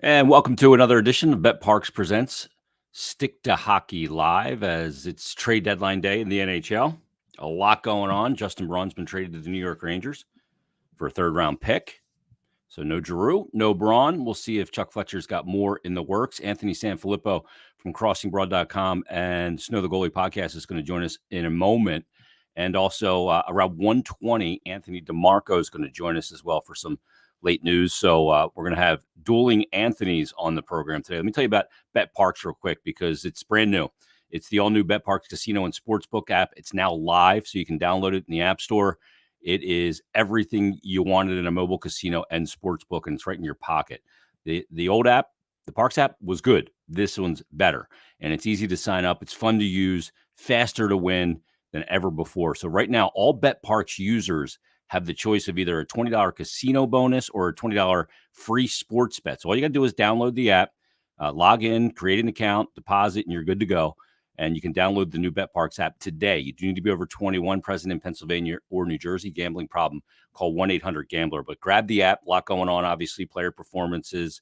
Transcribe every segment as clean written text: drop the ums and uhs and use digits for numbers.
And welcome to another edition of betPARX Presents Stick to Hockey Live as it's trade deadline day in the NHL. A lot going on. Justin Braun's been traded to the New York Rangers for a third-round pick. So no Giroux, no Braun. We'll see if Chuck Fletcher's got more in the works. Anthony Sanfilippo from crossingbroad.com and Snow the Goalie podcast is going to join us in a moment. And also around 1:20, Anthony DeMarco is going to join us as well for some late news. So we're going to have dueling Anthonys on the program today. Let me tell you about betPARX real quick because it's brand new. It's the all-new betPARX Casino and Sportsbook app. It's now live, so you can download it in the App Store. It is everything you wanted in a mobile casino and sportsbook, and it's right in your pocket. The old app, the Parks app, was good. This one's better, and it's easy to sign up. It's fun to use, faster to win than ever before. So right now, all betPARX users have the choice of either a $20 casino bonus or a $20 free sports bet. So all you got to do is download the app, log in, create an account, deposit, and you're good to go. And you can download the new betPARX app today. You do need to be over 21, present in Pennsylvania or New Jersey. Gambling problem, call 1-800-GAMBLER. But grab the app. A lot going on, obviously, player performances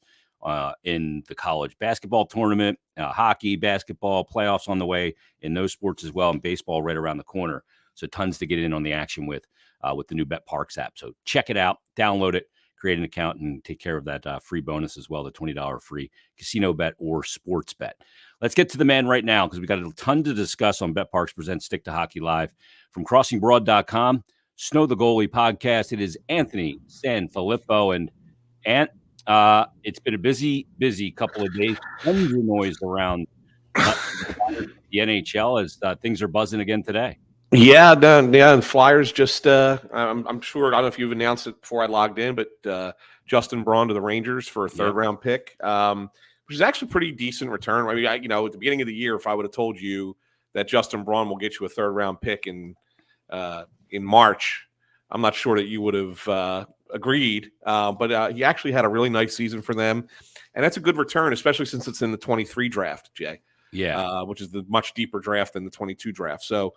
in the college basketball tournament, hockey, basketball, playoffs on the way, in those sports as well, and baseball right around the corner. So tons to get in on the action with the new betPARX app. So check it out, download it, create an account, and take care of that free bonus as well, the $20 free casino bet or sports bet. Let's get to the man right now because we got a ton to discuss on betPARX Presents Stick to Hockey Live from crossingbroad.com, Snow the Goalie podcast. It is Anthony Sanfilippo. And Ant, it's been a busy couple of days. Tons of noise around the NHL as things are buzzing again today. Yeah, and Flyers just I'm sure, I don't know if you've announced it before I logged in, but Justin Braun to the Rangers for a third round pick, which is actually a pretty decent return. I mean, at the beginning of the year, if I would have told you that Justin Braun will get you a third round pick in March, I'm not sure that you would have agreed. But he actually had a really nice season for them, and that's a good return, especially since it's in the 23 draft, Jay. Yeah, which is the much deeper draft than the 22 draft. So,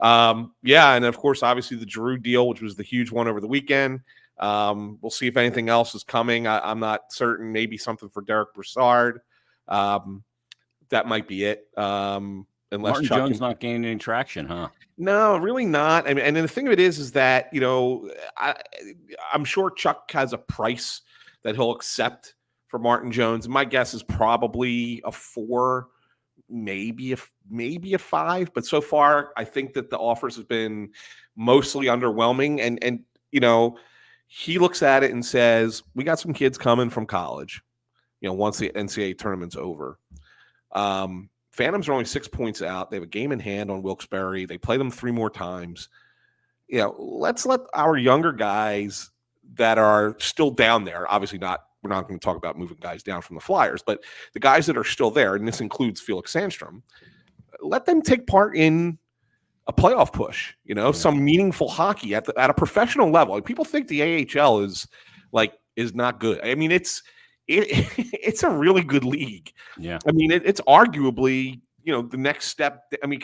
and of course, obviously the Giroux deal, which was the huge one over the weekend. We'll see if anything else is coming. I'm not certain. Maybe something for Derek Brassard. That might be it. Unless Martin Jones not gaining any traction, huh? No, really not. I mean, and the thing of it is that I'm sure Chuck has a price that he'll accept for Martin Jones. My guess is probably a 4. Maybe a 5, but so far I think that the offers have been mostly underwhelming. And he looks at it and says, we got some kids coming from college, once the NCAA tournament's over. Phantoms are only 6 points out. They have a game in hand on Wilkes-Barre. They play them 3 more times. Let's let our younger guys that are still down there, obviously we're not going to talk about moving guys down from the Flyers, but the guys that are still there, and this includes Felix Sandstrom, let them take part in a playoff push, some meaningful hockey at a professional level. Like, people think the AHL is not good. I mean, it's a really good league. Yeah. I mean, it's arguably, the next step. I mean,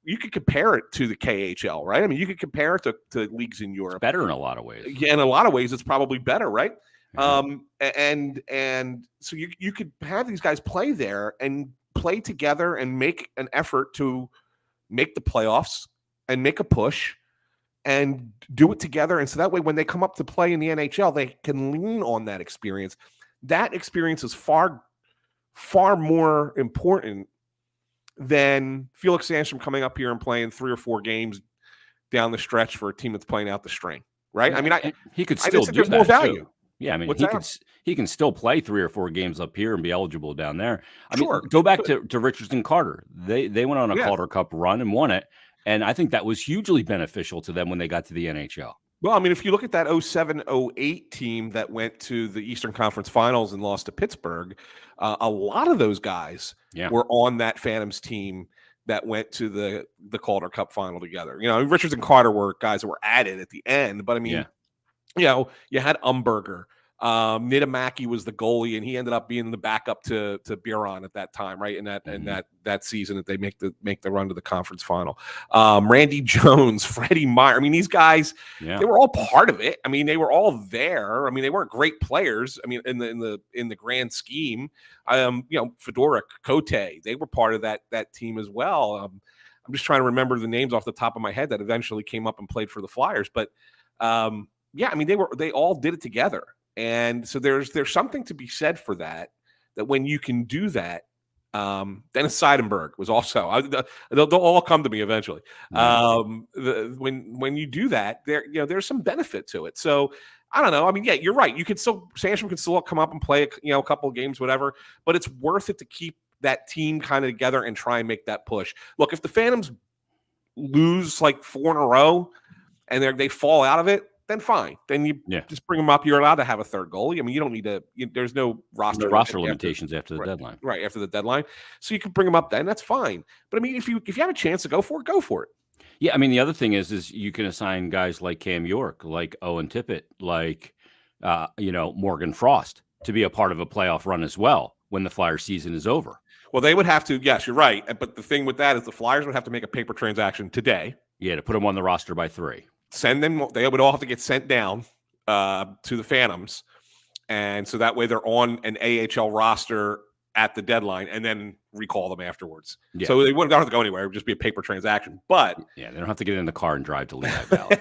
you could compare it to the KHL, right? I mean, you could compare it to leagues in Europe. It's better in a lot of ways. Yeah, in a lot of ways, it's probably better, right? And so you could have these guys play there and play together and make an effort to make the playoffs and make a push and do it together. And so that way, when they come up to play in the NHL, they can lean on that experience. That experience is far, far more important than Felix Sandstrom coming up here and playing 3 or 4 games down the stretch for a team that's playing out the string, right? Yeah, I mean, he could still do that more value. Too. Yeah, I mean, he can still play 3 or 4 games up here and be eligible down there. I mean, go back to Richardson Carter. They went on a Calder Cup run and won it, and I think that was hugely beneficial to them when they got to the NHL. Well, I mean, if you look at that 07-08 team that went to the Eastern Conference Finals and lost to Pittsburgh, a lot of those guys were on that Phantoms team that went to the Calder Cup final together. Richards and Carter were guys that were added at the end, but I mean, you had Umberger, Nitamaki was the goalie, and he ended up being the backup to Biron at that time, right? In that season that they make the run to the conference final. Randy Jones, Freddie Meyer. I mean, these guys, they were all part of it. I mean, they were all there. I mean, they weren't great players. I mean, in the grand scheme, Fedoruk, Cote, they were part of that team as well. I'm just trying to remember the names off the top of my head that eventually came up and played for the Flyers, but I mean, they all did it together. And so there's something to be said for that when you can do that. Dennis Seidenberg was also, they'll all come to me eventually. When you do that, there's some benefit to it. So I don't know. I mean, yeah, you're right. Sandstrom can still come up and play a couple of games, whatever, but it's worth it to keep that team kind of together and try and make that push. Look, if the Phantoms lose like 4 in a row and they fall out of it, then fine. Then you just bring them up. You're allowed to have a third goalie. I mean, you don't need to. There's no roster limitations after the deadline. Right after the deadline, so you can bring them up then. That's fine. But I mean, if you have a chance to go for it, go for it. Yeah, I mean, the other thing is you can assign guys like Cam York, like Owen Tippett, like Morgan Frost to be a part of a playoff run as well when the Flyers season is over. Well, they would have to. Yes, you're right. But the thing with that is the Flyers would have to make a paper transaction today. Yeah, to put them on the roster by 3. Send them. They would all have to get sent down to the Phantoms, and so that way they're on an AHL roster at the deadline, and then recall them afterwards. Yeah. So they wouldn't have to go anywhere; it would just be a paper transaction. But they don't have to get in the car and drive to Lehigh Valley.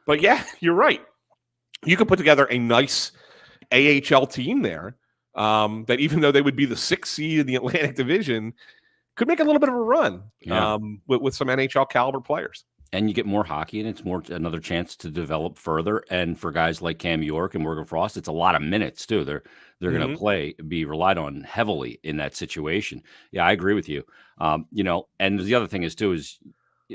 But yeah, you're right. You could put together a nice AHL team there that, even though they would be the 6th seed in the Atlantic Division, could make a little bit of a run with some NHL caliber players. And you get more hockey, and it's another chance to develop further. And for guys like Cam York and Morgan Frost, it's a lot of minutes too. They're going to be relied on heavily in that situation. Yeah, I agree with you. And the other thing is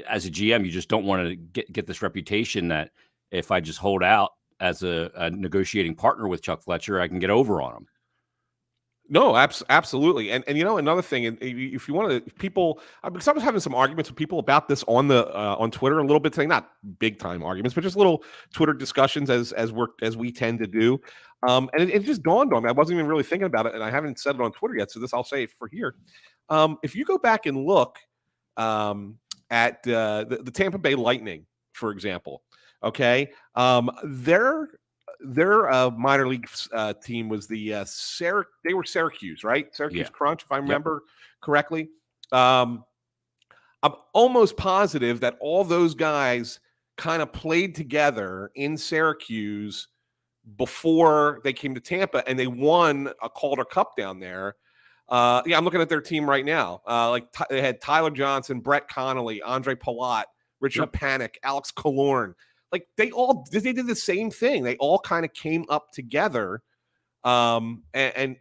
as a GM, you just don't want to get this reputation that if I just hold out as a negotiating partner with Chuck Fletcher, I can get over on him. No, absolutely. And another thing, if you want to, people, I was having some arguments with people about this on Twitter a little bit today, not big time arguments, but just little Twitter discussions as we tend to do. And it just dawned on me. I wasn't even really thinking about it, and I haven't said it on Twitter yet, so this I'll say it for here. If you go back and look at the Tampa Bay Lightning, for example, okay, their minor league team was they were Syracuse, right? Syracuse Crunch, if I remember correctly. I'm almost positive that all those guys kind of played together in Syracuse before they came to Tampa, and they won a Calder Cup down there. I'm looking at their team right now. They had Tyler Johnson, Brett Connolly, Andre Palat, Richard Panik, Alex Killorn. Like they did the same thing. They all kind of came up together, and then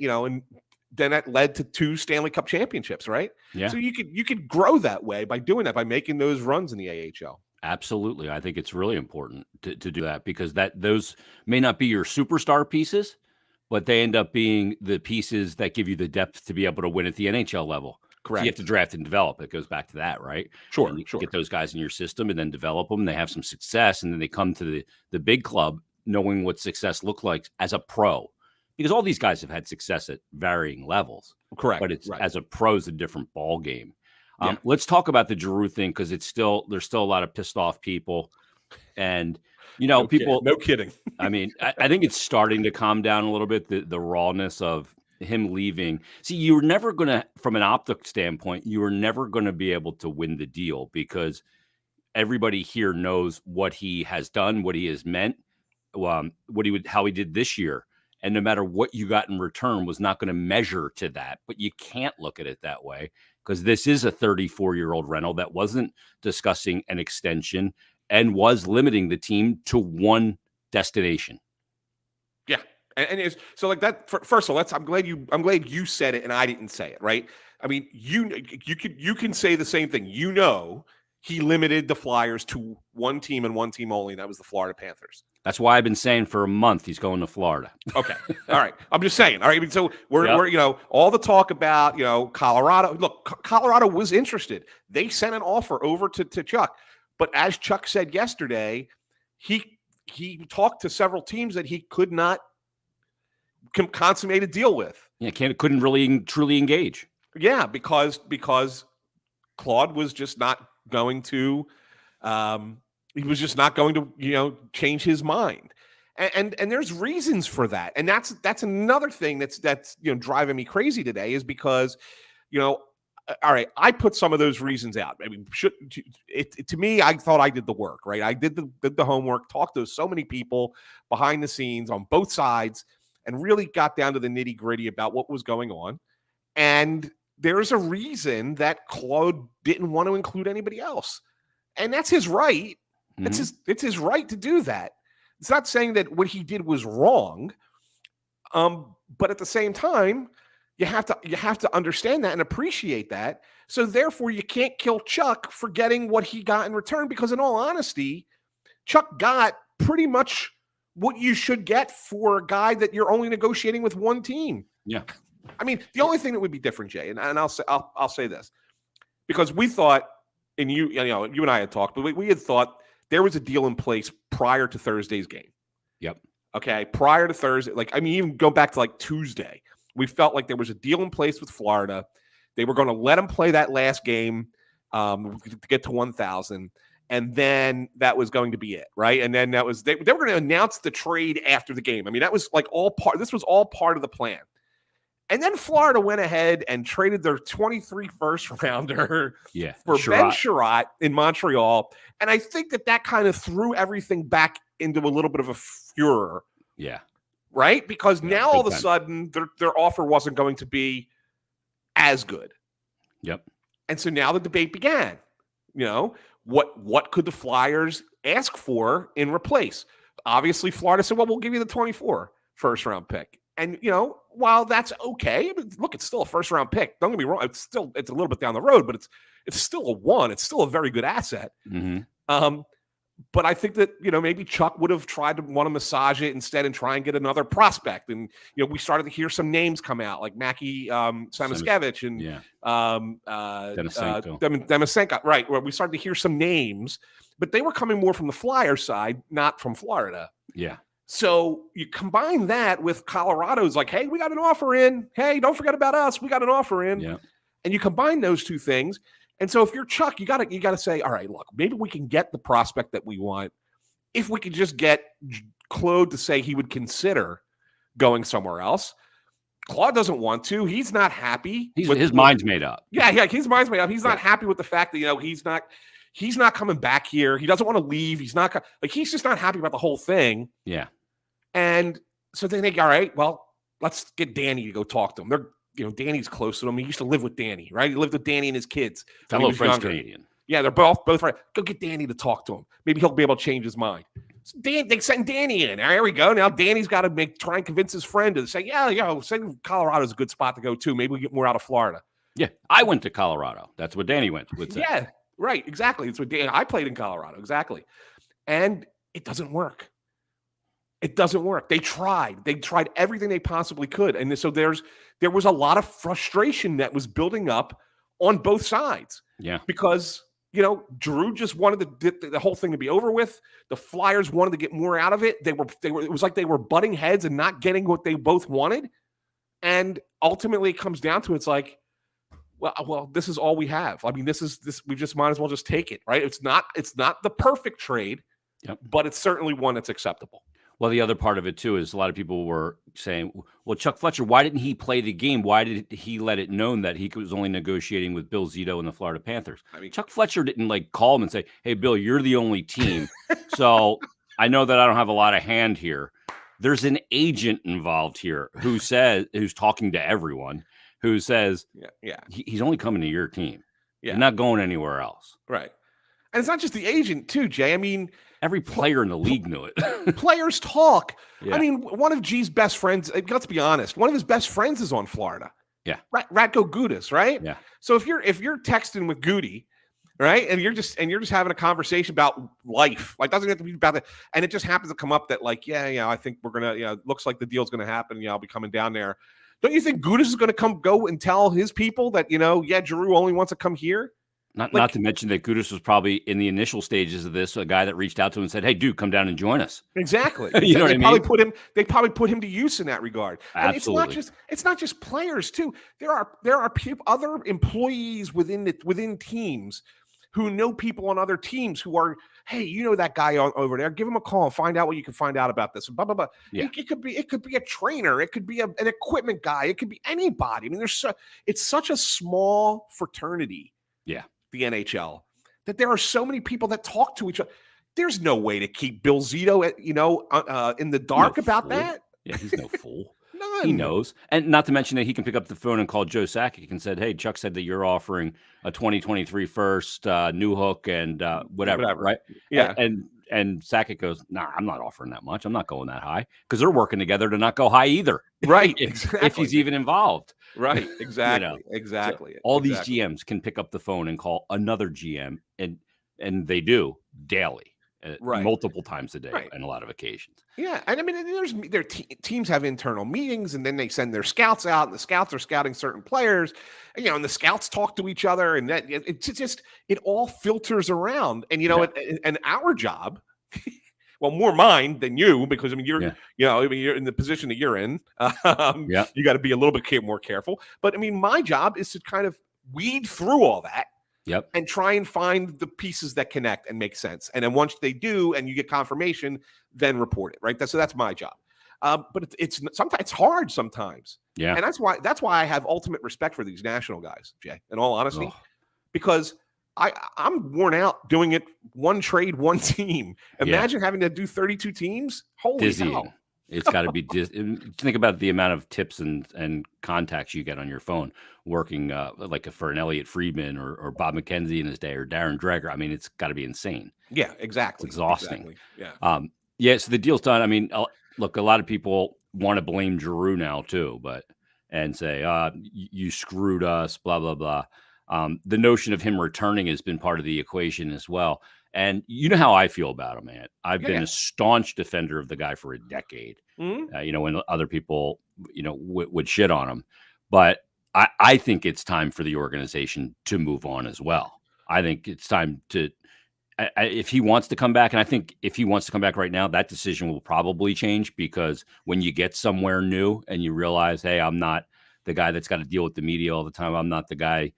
that led to 2 Stanley Cup championships, right? Yeah. So you could grow that way by doing that, by making those runs in the AHL. Absolutely, I think it's really important to do that, because those may not be your superstar pieces, but they end up being the pieces that give you the depth to be able to win at the NHL level. Correct. So you have to draft and develop. It goes back to that, right? Sure. And you get those guys in your system and then develop them. They have some success, and then they come to the big club knowing what success looks like as a pro. Because all these guys have had success at varying levels. Correct. But it's as a pro is a different ball game. Let's talk about the Giroux thing, because there's still a lot of pissed off people, and no kidding. I mean, I think it's starting to calm down a little bit. The rawness of him leaving. See, you were never going to, from an optic standpoint, you were never going to be able to win the deal, because everybody here knows what he has done, what he has meant, how he did this year. And no matter what you got in return was not going to measure to that. But you can't look at it that way, because this is a 34-year-old rental that wasn't discussing an extension and was limiting the team to one destination. Yeah. And it's so like that. First of all, I'm glad you said it and I didn't say it, right? I mean, you can say the same thing. He limited the Flyers to one team and one team only, and that was the Florida Panthers. That's why I've been saying for a month he's going to Florida. Okay, all right. I'm just saying. All right. I mean, so we're all the talk about Colorado. Look, Colorado was interested. They sent an offer over to Chuck, but as Chuck said yesterday, he talked to several teams that he could not consummate a deal with. Yeah, couldn't really truly engage. Yeah, because Claude was just not going to he was just not going to change his mind. And there's reasons for that. And that's another thing that's driving me crazy today, is because all right, I put some of those reasons out. I mean, to me, I thought I did the work, right? I did the homework, talked to so many people behind the scenes on both sides, and really got down to the nitty gritty about what was going on. And there's a reason that Claude didn't want to include anybody else. And that's his right. It's his right to do that. It's not saying that what he did was wrong. But at the same time, you have to understand that and appreciate that. So therefore, you can't kill Chuck for getting what he got in return, because in all honesty, Chuck got pretty much what you should get for a guy that you're only negotiating with one team. Yeah. I mean, the only thing that would be different, Jay, and I'll say this, because we thought, and you and I had talked, but we had thought there was a deal in place prior to Thursday's game. Yep. Okay. Prior to Thursday, even go back to Tuesday, we felt like there was a deal in place with Florida. They were going to let him play that last game to get to 1,000. And then that was going to be it, right? And then that was they were going to announce the trade after the game. I mean, that was this was all part of the plan. And then Florida went ahead and traded their 23 first rounder for Ben Sherratt in Montreal. And I think that kind of threw everything back into a little bit of a furor. Yeah. Right? Because now all of a sudden their offer wasn't going to be as good. Yep. And so now the debate began. What could the Flyers ask for in replace? Obviously, Florida said, well, we'll give you the 24 first round pick. And, while that's okay, look, it's still a first round pick. Don't get me wrong. It's a little bit down the road, but it's still a one. It's still a very good asset. Mm-hmm. But I think that, maybe Chuck would have tried to want to massage it instead and try and get another prospect. And, we started to hear some names come out, like Mackie Samoskevich and Denisenko. Right. Where we started to hear some names, but they were coming more from the Flyers side, not from Florida. Yeah. So you combine that with Colorado's like, hey, we got an offer in. Hey, don't forget about us. We got an offer in. Yeah. And you combine those two things. And so if you're Chuck, you gotta say, all right, look, maybe we can get the prospect that we want if we could just get Claude to say he would consider going somewhere else. Claude doesn't want to. He's not happy. His mind's made up. Yeah, his mind's made up. He's not happy with the fact that he's not coming back here. He doesn't want to leave. He's just not happy about the whole thing. Yeah. And so they think, all right, well, let's get Danny to go talk to him. Danny's close to him. He used to live with Danny, right? He lived with Danny and his kids. Fellow French Canadian. Yeah, they're both right. Go get Danny to talk to him. Maybe he'll be able to change his mind. So they send Danny in. There we go. Now Danny's got to try and convince his friend to say, Colorado's a good spot to go to. Maybe we get more out of Florida. Yeah, I went to Colorado. That's what Danny would say. Yeah, right. Exactly. It's what Danny. I played in Colorado. Exactly. And it doesn't work. It doesn't work. They tried everything they possibly could. And so there was a lot of frustration that was building up on both sides. Yeah. Because, Drew just wanted the whole thing to be over with. The Flyers wanted to get more out of it. They were it was like they were butting heads and not getting what they both wanted. And ultimately it comes down to, it's like, well, this is all we have. I mean, we just might as well just take it, right? It's not the perfect trade, but it's certainly one that's acceptable. Well, the other part of it, too, is a lot of people were saying, well, Chuck Fletcher, why didn't he play the game? Why did he let it known that he was only negotiating with Bill Zito and the Florida Panthers? I mean, Chuck Fletcher didn't call him and say, hey, Bill, you're the only team. So I know that I don't have a lot of hand here. There's an agent involved here who's talking to everyone, who says, he's only coming to your team. Yeah. He's not going anywhere else. Right. And it's not just the agent, too, Jay. I mean, every player in the league knew it. Players talk. Yeah. I mean, one of G's best friends, let's be honest, one of his best friends is on Florida. Yeah. Ratko Gudas, right? Yeah. So if you're texting with Goody, right, and you're just having a conversation about life, doesn't have to be about that, and it just happens to come up that I think we're gonna, looks like the deal's gonna happen. I'll be coming down there. Don't you think Gudas is gonna go and tell his people that Giroux only wants to come here? Not to mention that Kudus was probably in the initial stages of this, a guy that reached out to him and said, "Hey, dude, come down and join us." Exactly. You know what I mean? They probably put him to use in that regard. And Absolutely. it's not just players too. There are other employees within teams who know people on other teams who are, hey, you know that guy over there, give him a call and find out what you can find out about this. Blah blah blah. Yeah. It could be a trainer, it could be an equipment guy, it could be anybody. I mean, it's such a small fraternity. Yeah. The NHL, that there are so many people that talk to each other. There's no way to keep Bill Zito, in the dark about that. Yeah, he's no fool. None. He knows. And not to mention that he can pick up the phone and call Joe Sakic and said, "Hey, Chuck said that you're offering a 2023 first, new hook and whatever, right?" Yeah. And Sakic goes, "Nah, I'm not offering that much. I'm not going that high," because they're working together to not go high either. Right. If he's even involved. Right. Exactly. You know? Exactly. So all these GMs can pick up the phone and call another GM, and they do daily. Multiple times a day on a lot of occasions. Yeah, and I mean, teams have internal meetings, and then they send their scouts out, and the scouts are scouting certain players, and the scouts talk to each other, and that it all filters around. And and our job, well, more mine than you, because I mean, you're in the position that you're in. You got to be a little bit more careful. But I mean, my job is to kind of weed through all that. Yep. And try and find the pieces that connect and make sense. And then once they do, and you get confirmation, then report it. Right. So that's my job. But it's sometimes it's hard sometimes. Yeah. And that's why I have ultimate respect for these national guys, Jay, in all honesty, because I'm worn out doing it one trade, one team. Imagine having to do 32 teams. Holy hell. It's got to be think about the amount of tips and contacts you get on your phone working like for an Elliot Friedman or Bob McKenzie in his day or Darren Dreger. I mean, it's got to be insane. Yeah, exactly. It's exhausting. Exactly. Yeah. So the deal's done. I mean, look, a lot of people want to blame Giroux now too, and say, you screwed us, blah, blah, blah. The notion of him returning has been part of the equation as well. And you know how I feel about him, man. I've been a staunch defender of the guy for a decade. Mm-hmm. When other people, would shit on him. But I think it's time for the organization to move on as well. I think it's time to, if he wants to come back, and I think if he wants to come back right now, that decision will probably change, because when you get somewhere new and you realize, hey, I'm not the guy that's got to deal with the media all the time. I'm not the guy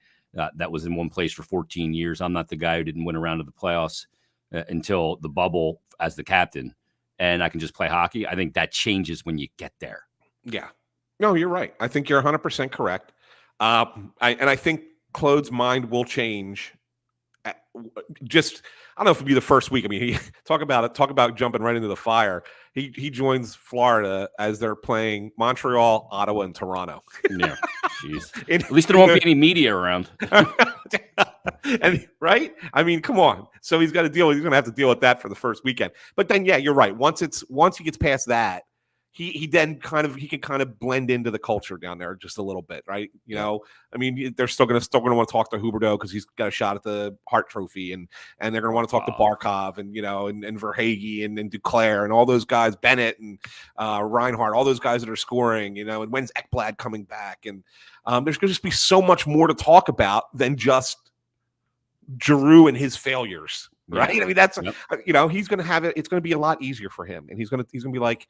that was in one place for 14 years. I'm not the guy who didn't win a round of the playoffs until the bubble as the captain, and I can just play hockey. I think that changes when you get there. Yeah. No, you're right. I think you're 100% correct. I think Claude's mind will change. I don't know if it'll be the first week. I mean, talk about jumping right into the fire. He joins Florida as they're playing Montreal, Ottawa, and Toronto. Yeah, jeez. At least there won't be any media around. And right? I mean, come on. So he's going to have to deal with that for the first weekend. But then, yeah, you're right. Once he gets past that, he can kind of blend into the culture down there just a little bit, right? I mean, they're still going to want to talk to Huberdeau because he's got a shot at the Hart Trophy, and they're going to want to talk to Barkov and and Verhaeghe and Duclair and all those guys, Bennett and Reinhardt, all those guys that are scoring, and when's Ekblad coming back? And there's going to just be so much more to talk about than just Giroux and his failures, right? I mean, that's he's going to have it. It's going to be a lot easier for him, and he's going to be like,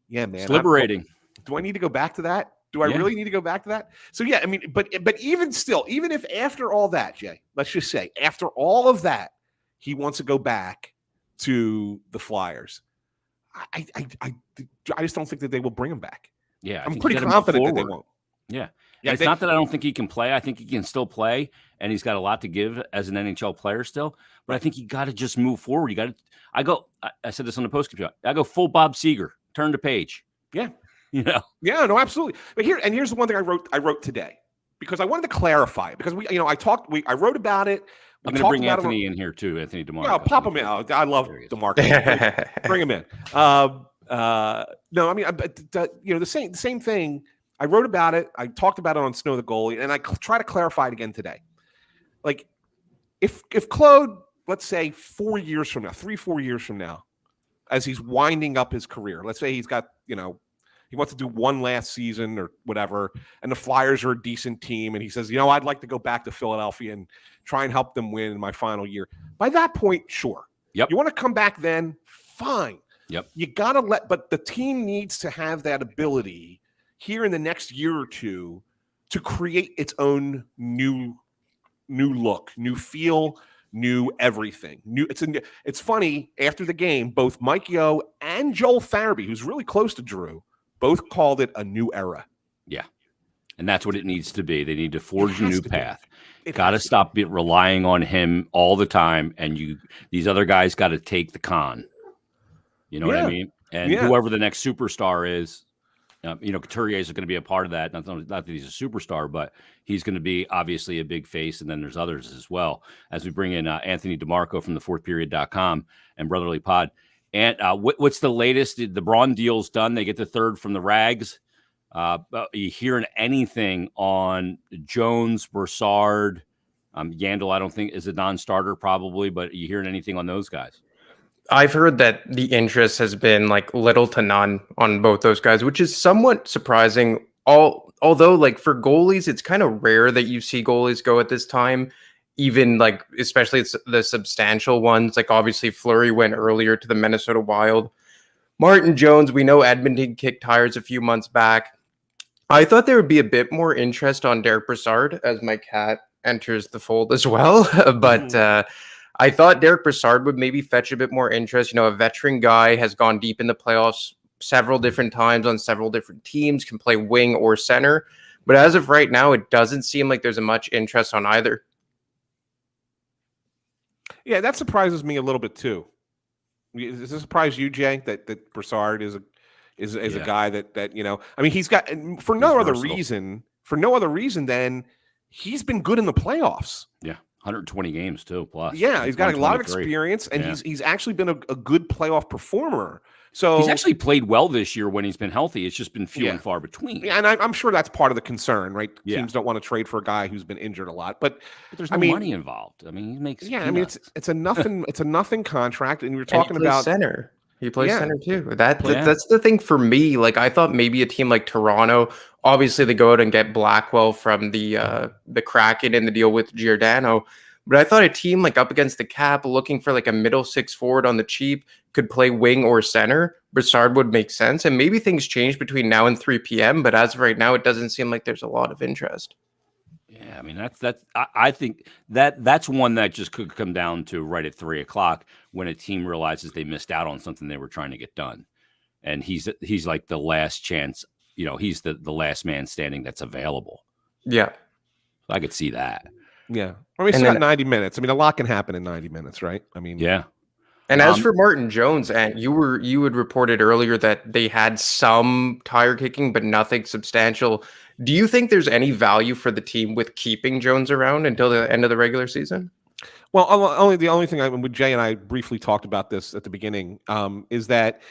yeah, man, it's liberating. Do I need to go back to that? Do I really need to go back to that? So yeah, I mean, but even still, even if after all that, Jay, let's just say after all of that, he wants to go back to the Flyers, I just don't think that they will bring him back. Yeah, I'm pretty confident that they won't. Yeah. It's not that I don't think he can play. I think he can still play, and he's got a lot to give as an NHL player still. But I think you got to just move forward. You got to. I said this on the post game. I go full Bob Seger. Turn the page. Yeah. Yeah, no, absolutely. But here's the one thing I wrote today, because I wanted to clarify it, because I wrote about it. I'm going to bring Anthony in here too. Anthony DeMarco. Yeah, pop him in. I love DeMarco. Bring him in. No, I mean, the same thing. I wrote about it. I talked about it on Snow the Goalie, and I try to clarify it again today. Like, if Claude, let's say 4 years from now, 3-4 years from now, as he's winding up his career, let's say he's got, He wants to do one last season or whatever. And the Flyers are a decent team. And he says, I'd like to go back to Philadelphia and try and help them win in my final year. By that point, sure. Yep. You want to come back then? Fine. Yep. You got to but the team needs to have that ability here in the next year or two to create its own new look, new feel, new everything. It's funny, after the game, both Mike Yeo and Joel Farabee, who's really close to Drew, both called it a new era. Yeah. And that's what it needs to be. They need to forge a new path. Got to stop relying on him all the time. And these other guys got to take the con. You know what I mean? And whoever the next superstar is, Couturier is going to be a part of that. Not that he's a superstar, but he's going to be obviously a big face. And then there's others as well. As we bring in Anthony DeMarco from the fourthperiod.com and Brotherly Pod. And what's the latest? The Braun deal's done. They get the third from the Rags. Are you hearing anything on Jones, Brassard, Yandel? I don't think is a non-starter probably, but are you hearing anything on those guys? I've heard that the interest has been like little to none on both those guys, which is somewhat surprising. Although like for goalies, it's kind of rare that you see goalies go at this time, even like especially it's the substantial ones. Like obviously Fleury went earlier to the Minnesota Wild. Martin Jones, we know Edmonton kicked tires a few months back. I thought there would be a bit more interest on Derek Brassard as my cat enters the fold as well, but I thought Derek Brassard would maybe fetch a bit more interest. A veteran guy, has gone deep in the playoffs several different times on several different teams, can play wing or center. But as of right now, it doesn't seem like there's much interest on either. Yeah, that surprises me a little bit too. Does it surprise you, Jay, that Brassard is a guy that I mean, he's got for no other reason than he's been good in the playoffs. Yeah. 120 games too, plus. Yeah, he's got a lot of experience, and he's actually been a good playoff performer. So he's actually played well this year when he's been healthy. It's just been few and far between. Yeah, and I'm sure that's part of the concern, right? Yeah. Teams don't want to trade for a guy who's been injured a lot, but there's no money involved. I mean, he makes peanuts. I mean, it's a nothing it's a nothing contract, and you're talking about center. He plays center too. That's the thing for me. Like I thought maybe a team like Toronto, obviously they go out and get Blackwell from the Kraken in the deal with Giordano. But I thought a team like up against the cap, looking for like a middle six forward on the cheap, could play wing or center. Brassard would make sense. And maybe things change between now and 3 p.m. But as of right now, it doesn't seem like there's a lot of interest. Yeah, I mean, I think that's one that just could come down to right at 3 o'clock when a team realizes they missed out on something they were trying to get done. And he's like the last chance, he's the last man standing that's available. Yeah. So I could see that. Yeah. I mean, it's not 90 minutes. I mean, a lot can happen in 90 minutes, right? I mean, yeah. And as for Martin Jones, and you had reported earlier that they had some tire kicking, but nothing substantial. Do you think there's any value for the team with keeping Jones around until the end of the regular season? Well, the only thing with Jay and I briefly talked about this at the beginning is that,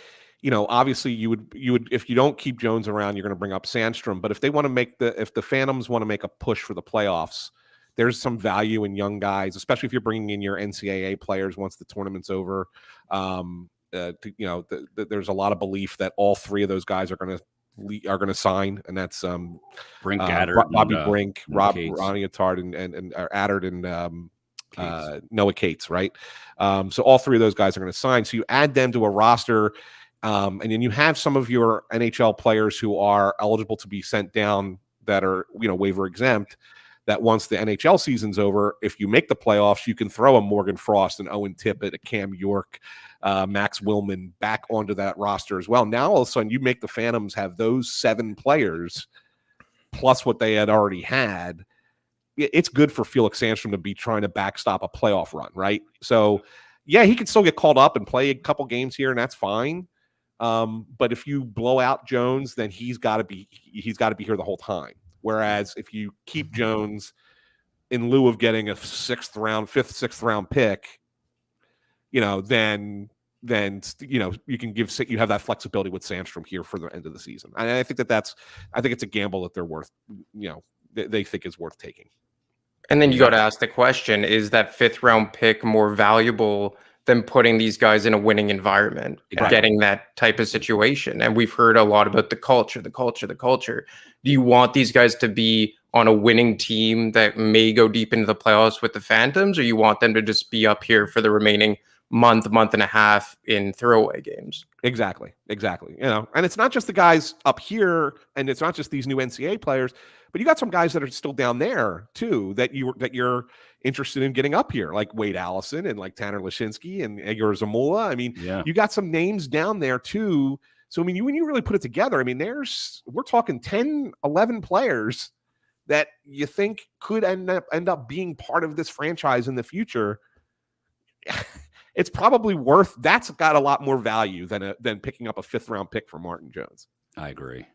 obviously you would if you don't keep Jones around, you're going to bring up Sandstrom. But if they want to if the Phantoms want to make a push for the playoffs, there's some value in young guys, especially if you're bringing in your NCAA players once the tournament's over. There's a lot of belief that all three of those guys are going to sign, and that's Brink, Adard, Bobby Brink, Ronnie Attard, and Adard and Noah Cates, right? So all three of those guys are going to sign. So you add them to a roster, and then you have some of your NHL players who are eligible to be sent down that are waiver exempt. That once the NHL season's over, if you make the playoffs, you can throw a Morgan Frost, and Owen Tippett, a Cam York, Max Willman back onto that roster as well. Now, all of a sudden, you make the Phantoms have those 7 players plus what they had already had. It's good for Felix Sandstrom to be trying to backstop a playoff run, right? So, yeah, he can still get called up and play a couple games here, and that's fine. But if you blow out Jones, then he's got to be here the whole time. Whereas if you keep Jones in lieu of getting a 5th, 6th round pick, then you can you have that flexibility with Sandstrom here for the end of the season. And I think it's a gamble that they're worth, they think is worth taking. And then you got to ask the question: is that 5th round pick more valuable than putting these guys in a winning environment and Exactly. getting that type of situation. And we've heard a lot about the culture. Do you want these guys to be on a winning team that may go deep into the playoffs with the Phantoms, or you want them to just be up here for the remaining month and a half in throwaway games? Exactly. And it's not just the guys up here, and it's not just these new NCAA players, but you got some guys that are still down there too that you're interested in getting up here, like Wade Allison and like Tanner Lashinsky and Egor Zamula. I mean, you got some names down there too. So I mean, when you really put it together, I mean, we're talking 10, 11 players that you think could end up being part of this franchise in the future. It's probably that's got a lot more value than picking up a 5th round pick for Martin Jones. I agree.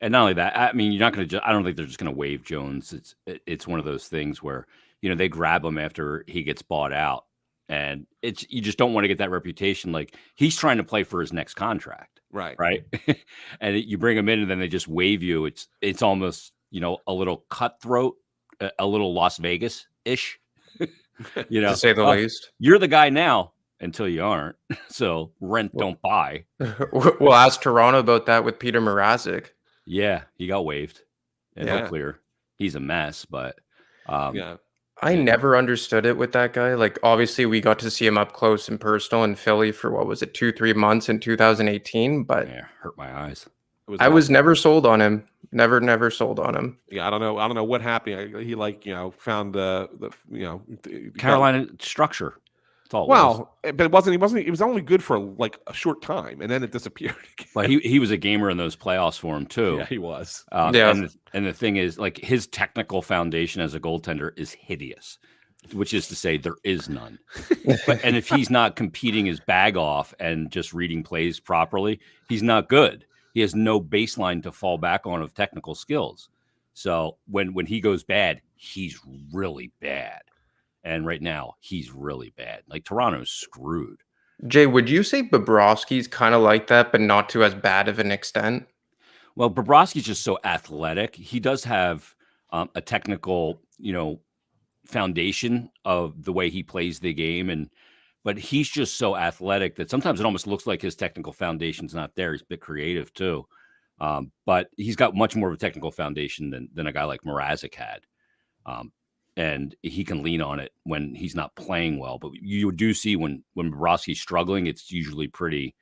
And not only that, I mean, you're not going to, I don't think they're just going to waive Jones. It's one of those things where, they grab him after he gets bought out, and you just don't want to get that reputation. Like, he's trying to play for his next contract. Right. And you bring him in and then they just waive you. It's almost, a little cutthroat, a little Las Vegas ish, to say the least. You're the guy now until you aren't. So rent, don't buy. We'll ask Toronto about that with Peter Mrazek. Yeah, he got waived. And he'll clear. He's a mess, but I never understood it with that guy. Like, obviously we got to see him up close and personal in Philly for 2-3 months in 2018, but hurt my eyes. I was never sold on him. Never sold on him. Yeah, I don't know what happened. He found the Carolina structure. Well, but it wasn't. It was only good for like a short time, and then it disappeared again. But he was a gamer in those playoffs for him too. Yeah, he was. And the thing is, like, his technical foundation as a goaltender is hideous, which is to say there is none. And if he's not competing his bag off and just reading plays properly, he's not good. He has no baseline to fall back on of technical skills. So when he goes bad, he's really bad. And right now, he's really bad. Like, Toronto's screwed. Jay, would you say Bobrovsky's kind of like that, but not to as bad of an extent? Well, Bobrovsky's just so athletic. He does have a technical, foundation of the way he plays the game, but he's just so athletic that sometimes it almost looks like his technical foundation's not there. He's a bit creative too, but he's got much more of a technical foundation than a guy like Mrazek had. And he can lean on it when he's not playing well. But you do see when Bobrovsky's struggling, it's usually pretty.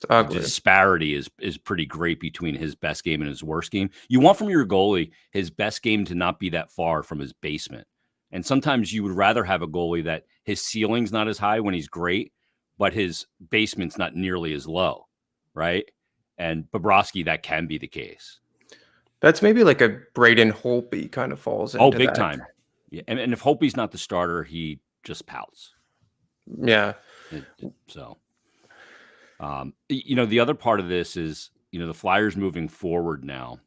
The disparity is pretty great between his best game and his worst game. You want from your goalie his best game to not be that far from his basement. And sometimes you would rather have a goalie that his ceiling's not as high when he's great, but his basement's not nearly as low, right? And Bobrovsky, that can be the case. That's maybe like a Braden Holtby kind of falls into big that. time. Yeah, and if Holtby's not the starter, he just pouts. Yeah. So, the other part of this is, the Flyers moving forward now,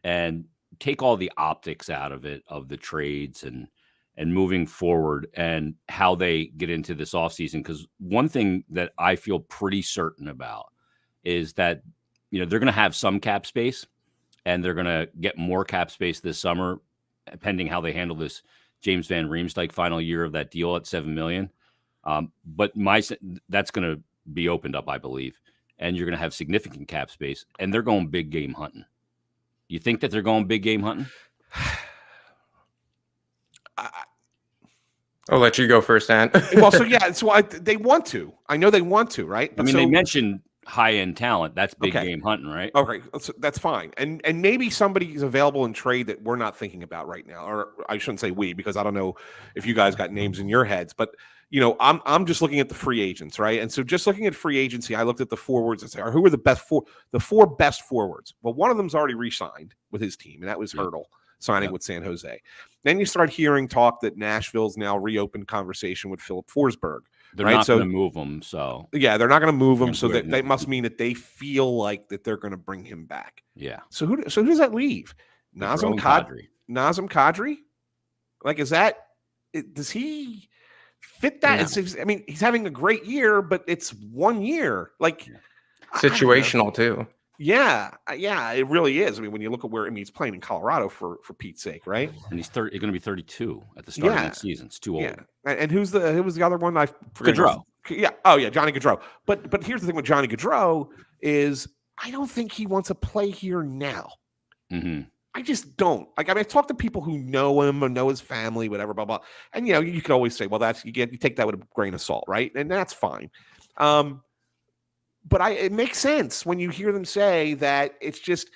and take all the optics out of it, of the trades and moving forward and how they get into this offseason. Because one thing that I feel pretty certain about is that, they're going to have some cap space, and they're going to get more cap space this summer, pending how they handle this James Van Riemsdyk final year of that deal at $7 million. But that's going to be opened up, I believe, and you're going to have significant cap space, and they're going big game hunting. You think that they're going big game hunting? I'll let you go first, Ant. Well, so yeah, it's why they want to. I know they want to, right? But they mentioned high-end talent. That's big game hunting, right? Okay, that's fine. And maybe somebody's available in trade that we're not thinking about right now. Or I shouldn't say we, because I don't know if you guys got names in your heads. But, I'm just looking at the free agents, right? And so just looking at free agency, I looked at the forwards and said, who are the four best forwards? Well, one of them's already re-signed with his team, and that was Hurdle signing with San Jose. Then you start hearing talk that Nashville's now reopened conversation with Philip Forsberg. They're not going to move him, so yeah, they're not going to move him. So that must mean that they feel like that they're going to bring him back. Yeah. So who does that leave? Nazem Kadri? Like, does he fit that? Yeah. He's having a great year, but it's 1 year. Like, situational too. Yeah, it really is. When you look at where he's playing in Colorado for Pete's sake, right? And he's going to be 32 at the start of next season. It's too old. Yeah. And who's the other one? I forget. Gaudreau. Yeah. Oh yeah, Johnny Gaudreau. But here's the thing with Johnny Gaudreau is I don't think he wants to play here now. Mm-hmm. I just don't. Like, I mean, I talk to people who know him or know his family, whatever, blah, blah. And, you can always say, well, you take that with a grain of salt, right? And that's fine. But it makes sense when you hear them say that it's just,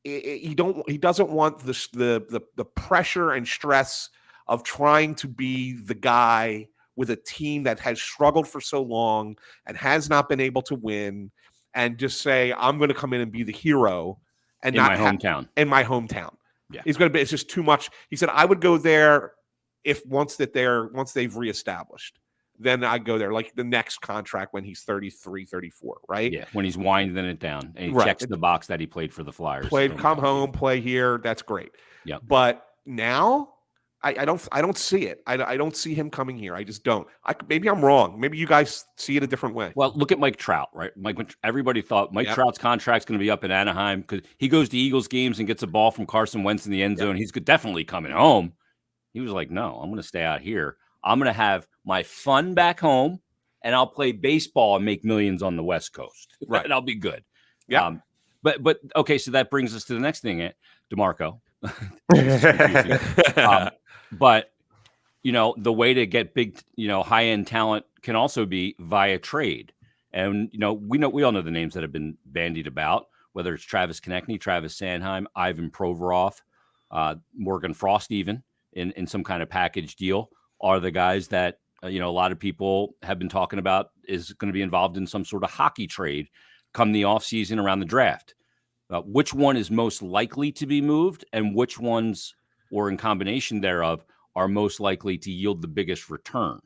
he doesn't want the pressure and stress of trying to be the guy with a team that has struggled for so long and has not been able to win, and just say, I'm going to come in and be the hero. And In my hometown. In my hometown. Yeah. It's just too much. He said, I would go there once they've reestablished. Then I'd go there, like the next contract when he's 33, 34, right? Yeah, when he's winding it down and he Right. checks the box that he played for the Flyers. Come home, play here. That's great. Yeah. But now I don't see it. I don't see him coming here. I just don't. Maybe I'm wrong. Maybe you guys see it a different way. Well, look at Mike Trout, right? Everybody thought Mike Trout's contract's going to be up in Anaheim because he goes to Eagles games and gets a ball from Carson Wentz in the end zone. He's definitely coming home. He was like, no, I'm going to stay out here. I'm going to have my fun back home, and I'll play baseball and make millions on the West Coast. Right. And I'll be good. Yeah. But okay, so that brings us to the next thing, DeMarco. But, the way to get big, high-end talent can also be via trade. And, we all know the names that have been bandied about, whether it's Travis Konechny, Travis Sanheim, Ivan Provorov, Morgan Frost, even in some kind of package deal, are the guys that, a lot of people have been talking about is going to be involved in some sort of hockey trade come the offseason around the draft. Which one is most likely to be moved, and which ones, or in combination thereof, are most likely to yield the biggest return?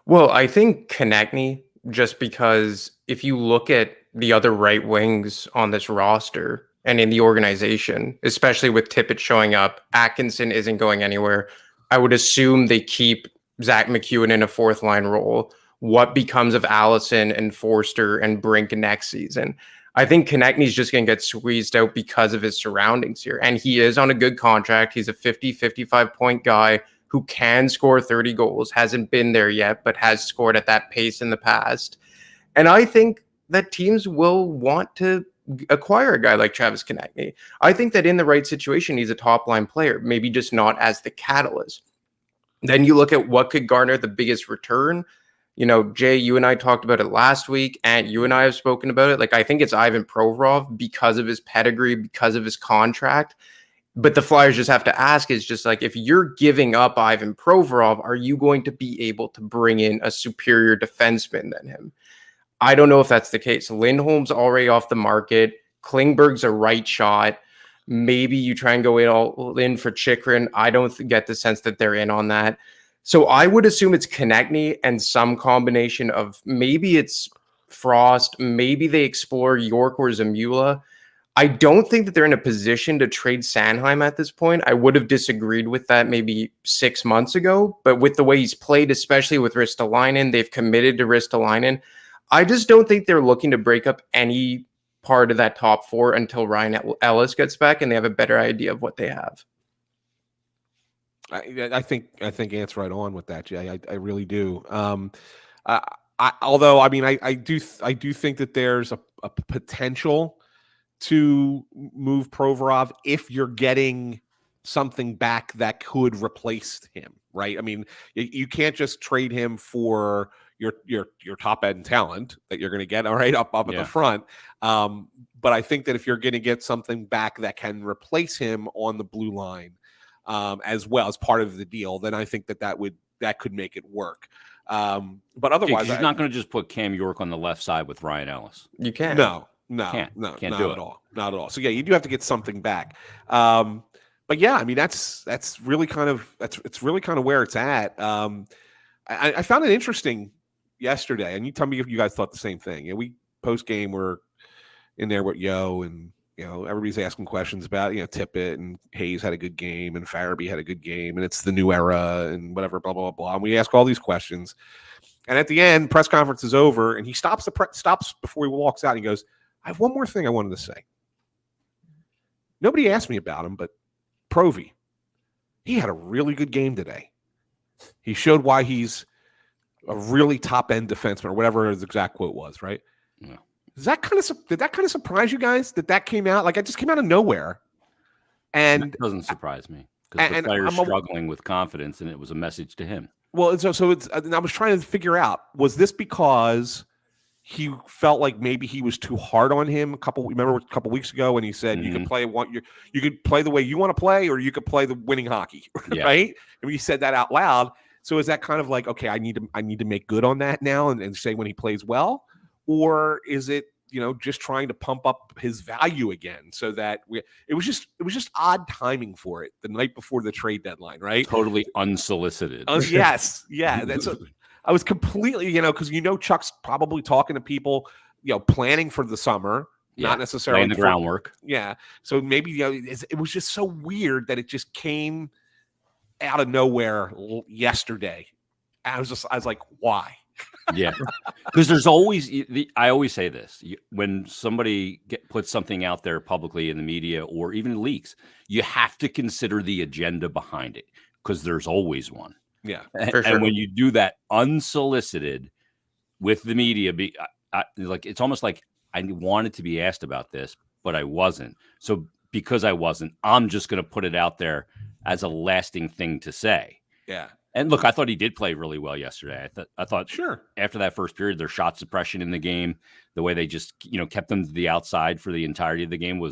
Well, I think Konechny, just because if you look at the other right wings on this roster and in the organization, especially with Tippett showing up, Atkinson isn't going anywhere. I would assume they keep Zach McEwen in a fourth line role. What becomes of Allison and Forster and Brink next season? I think Konechny's just going to get squeezed out because of his surroundings here. And he is on a good contract. He's a 50, 55 point guy who can score 30 goals. Hasn't been there yet, but has scored at that pace in the past. And I think that teams will want to acquire a guy like Travis Konechny. I think that in the right situation, he's a top line player, maybe just not as the catalyst. Then you look at what could garner the biggest return. Jay, you and I talked about it last week, and you and I have spoken about it. Like, I think it's Ivan Provorov because of his pedigree, because of his contract. But the Flyers just have to ask is just like, if you're giving up Ivan Provorov, are you going to be able to bring in a superior defenseman than him? I don't know if that's the case. Lindholm's already off the market. Klingberg's a right shot. Maybe you try and go all in for Chychrun. I don't get the sense that they're in on that. So I would assume it's Konechny and some combination of maybe it's Frost, maybe they explore York or Zamula. I don't think that they're in a position to trade Sanheim at this point. I would have disagreed with that maybe 6 months ago, but with the way he's played, especially with Ristolainen, they've committed to Ristolainen. I just don't think they're looking to break up any part of that top four until Ryan Ellis gets back and they have a better idea of what they have. I think Ant's right on with that, Jay. I really do. Although I do think that there's a potential to move Provorov if you're getting something back that could replace him, right? I mean, you can't just trade him for your top end talent that you're going to get up at the front. But I think that if you're going to get something back that can replace him on the blue line, as well as part of the deal, then I think that could make it work. But otherwise, you're not going to just put Cam York on the left side with Ryan Ellis. You can't. No, can't not do at it. all. Not at all. So yeah, you do have to get something back. But yeah, I mean that's really kind of where it's at. I found it interesting yesterday, and you tell me if you guys thought the same thing. We post game we're in there with Yo, and everybody's asking questions about Tippett and Hayes had a good game and Farabee had a good game and it's the new era and whatever, blah blah blah. And we ask all these questions, and at the end, press conference is over, and he stops before he walks out. And he goes, "I have one more thing I wanted to say. Nobody asked me about him, but Provy, he had a really good game today. He showed why he's a really top end defenseman or whatever his exact quote was, right? Yeah. Did that kind of surprise you guys that came out? Like, it just came out of nowhere. And That doesn't surprise me because the and player's I'm struggling with confidence, and it was a message to him. well, so it's and I was trying to figure out, was this because he felt like maybe he was too hard on him remember a couple weeks ago when he said you could play you could play the way you want to play, or you could play the winning hockey, Yeah. right? And he said that out loud. So is that kind of like, okay, I need to make good on that now and say when he plays well, or is it, just trying to pump up his value again so that it was just odd timing for it the night before the trade deadline, right? Totally unsolicited. Yes, yeah. I was completely, because Chuck's probably talking to people, planning for the summer, not necessarily laying the groundwork. Yeah. So maybe it was just so weird that it just came out of nowhere yesterday. I was like, why? Yeah, because there's always. I always say this when somebody puts something out there publicly in the media or even leaks, you have to consider the agenda behind it because there's always one. Yeah, For sure. And when you do that unsolicited with the media, like it's almost like I wanted to be asked about this, but I wasn't. So because I wasn't, I'm just going to put it out there as a lasting thing to say. Yeah. And look, I thought he did play really well yesterday. I thought sure after that first period, their shot suppression in the game, the way they just kept them to the outside for the entirety of the game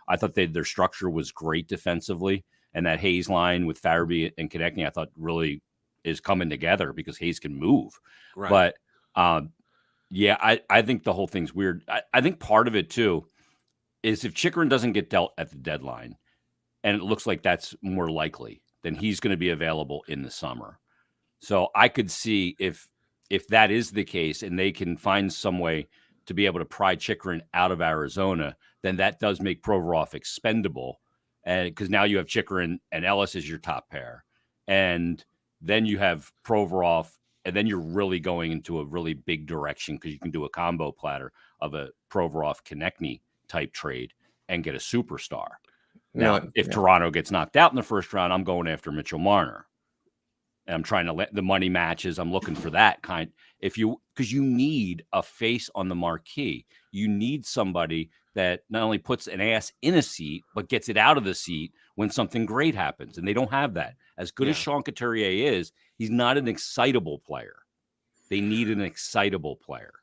I thought their structure was great defensively, and that Hayes line with Farabee and Konechny, I thought really is coming together because Hayes can move. Right. But yeah, I think the whole thing's weird. I think part of it too is if Chychrun doesn't get dealt at the deadline, and it looks like that's more likely, then he's going to be available in the summer. So I could see if that is the case and they can find some way to be able to pry Chychrun out of Arizona, then that does make Provorov expendable. And because now you have Chychrun and Ellis as your top pair. And then you have Provorov, and then you're really going into a really big direction because you can do a combo platter of a Provorov-Konechny type trade and get a superstar. Now, if Toronto gets knocked out in the first round, I'm going after Mitchell Marner. And I'm trying to let the money matches. I'm looking for that kind. Because you need a face on the marquee. You need somebody that not only puts an ass in a seat, but gets it out of the seat when something great happens. And they don't have that. As good as Sean Couturier is, he's not an excitable player. They need an excitable player.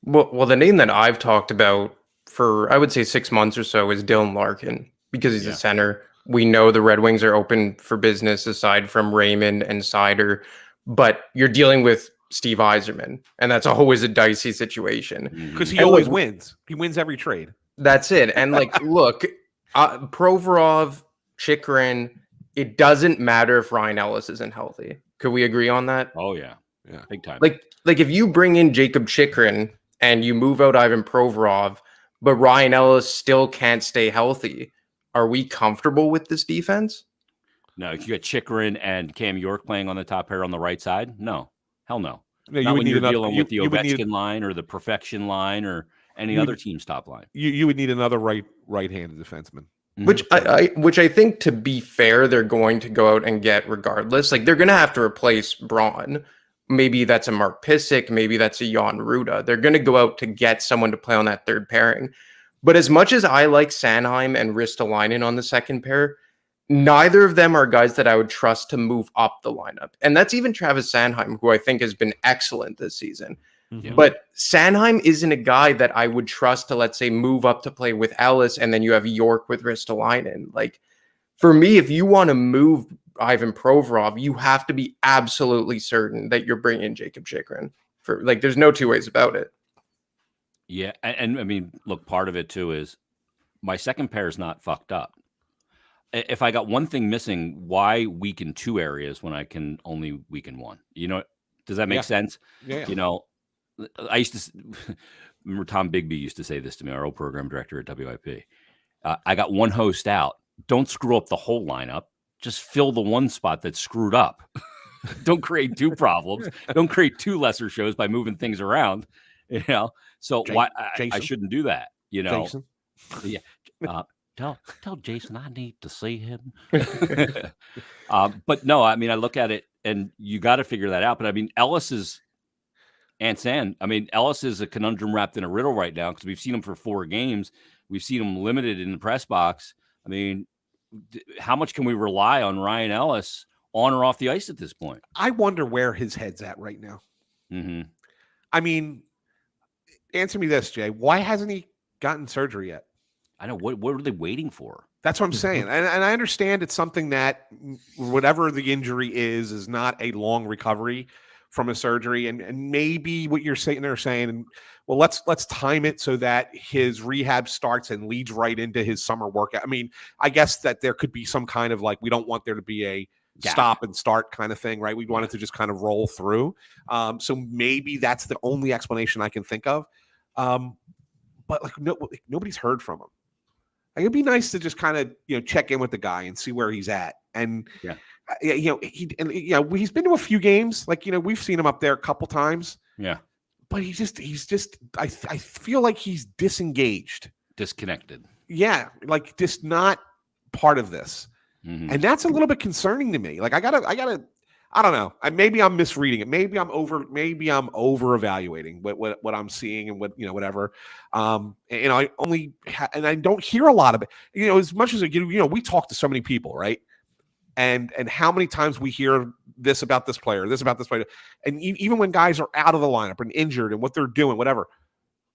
Well, the name that I've talked about for, I would say, 6 months or so is Dylan Larkin. Because he's a center. We know the Red Wings are open for business aside from Raymond and Seider, but you're dealing with Steve Yzerman, and that's always a dicey situation. Because he always wins. He wins every trade. That's it. And look, Provorov, Chychrun, it doesn't matter if Ryan Ellis isn't healthy. Could we agree on that? Oh, yeah. Big time. Like if you bring in Jacob Chychrun and you move out Ivan Provorov, but Ryan Ellis still can't stay healthy, are we comfortable with this defense? No, if you got Chychrun and Cam York playing on the top pair on the right side, no. Hell no. No, Not when you're dealing with the Ovechkin line or the Perfection line or any other team's top line. You would need another right-handed defenseman. Mm-hmm. Which I think, to be fair, they're going to go out and get regardless. Like, they're going to have to replace Braun. Maybe that's a Mark Pysyk. Maybe that's a Jan Ruda. They're going to go out to get someone to play on that third pairing. But as much as I like Sanheim and Ristolainen on the second pair, neither of them are guys that I would trust to move up the lineup. And that's even Travis Sanheim, who I think has been excellent this season. Mm-hmm. But Sanheim isn't a guy that I would trust to, let's say, move up to play with Ellis, and then you have York with Ristolainen. Like, for me, if you want to move Ivan Provorov, you have to be absolutely certain that you're bringing Jacob Chychrun. There's no two ways about it. Yeah, and I mean, look, part of it too is my second pair is not fucked up. If I got one thing missing, why weaken two areas when I can only weaken one? Does that make sense? Yeah. I used to remember Tom Bigby used to say this to me, our old program director at WIP. I got one host out. Don't screw up the whole lineup. Just fill the one spot that's screwed up. Don't create two problems. Don't create two lesser shows by moving things around. So why I shouldn't do that? Jason? Yeah. Tell Jason I need to see him. But no, I mean, I look at it and you got to figure that out. But I mean, Ellis is a conundrum wrapped in a riddle right now because we've seen him for 4 games. We've seen him limited in the press box. I mean, how much can we rely on Ryan Ellis on or off the ice at this point? I wonder where his head's at right now. Mm-hmm. I mean, answer me this, Jay. Why hasn't he gotten surgery yet? I know. What are they waiting for? That's what I'm saying. And I understand it's something that whatever the injury is not a long recovery from a surgery. And maybe what you're saying, well, let's time it so that his rehab starts and leads right into his summer workout. I mean, I guess that there could be some kind of like, we don't want there to be a stop and start kind of thing, right? We want it to just kind of roll through. So maybe that's the only explanation I can think of. But like nobody's heard from him. Like, it'd be nice to just kind of, check in with the guy and see where he's at. And he's been to a few games. Like, we've seen him up there a couple times. Yeah. But he's just I feel like he's disengaged. Disconnected. Yeah, like just not part of this. Mm-hmm. And that's a little bit concerning to me. Like I gotta I don't know. Maybe I'm misreading it. Maybe I'm over evaluating what I'm seeing and whatever. I only and I don't hear a lot of it. As much as we talk to so many people, right? And how many times we hear this about this player, and even when guys are out of the lineup and injured and what they're doing, whatever,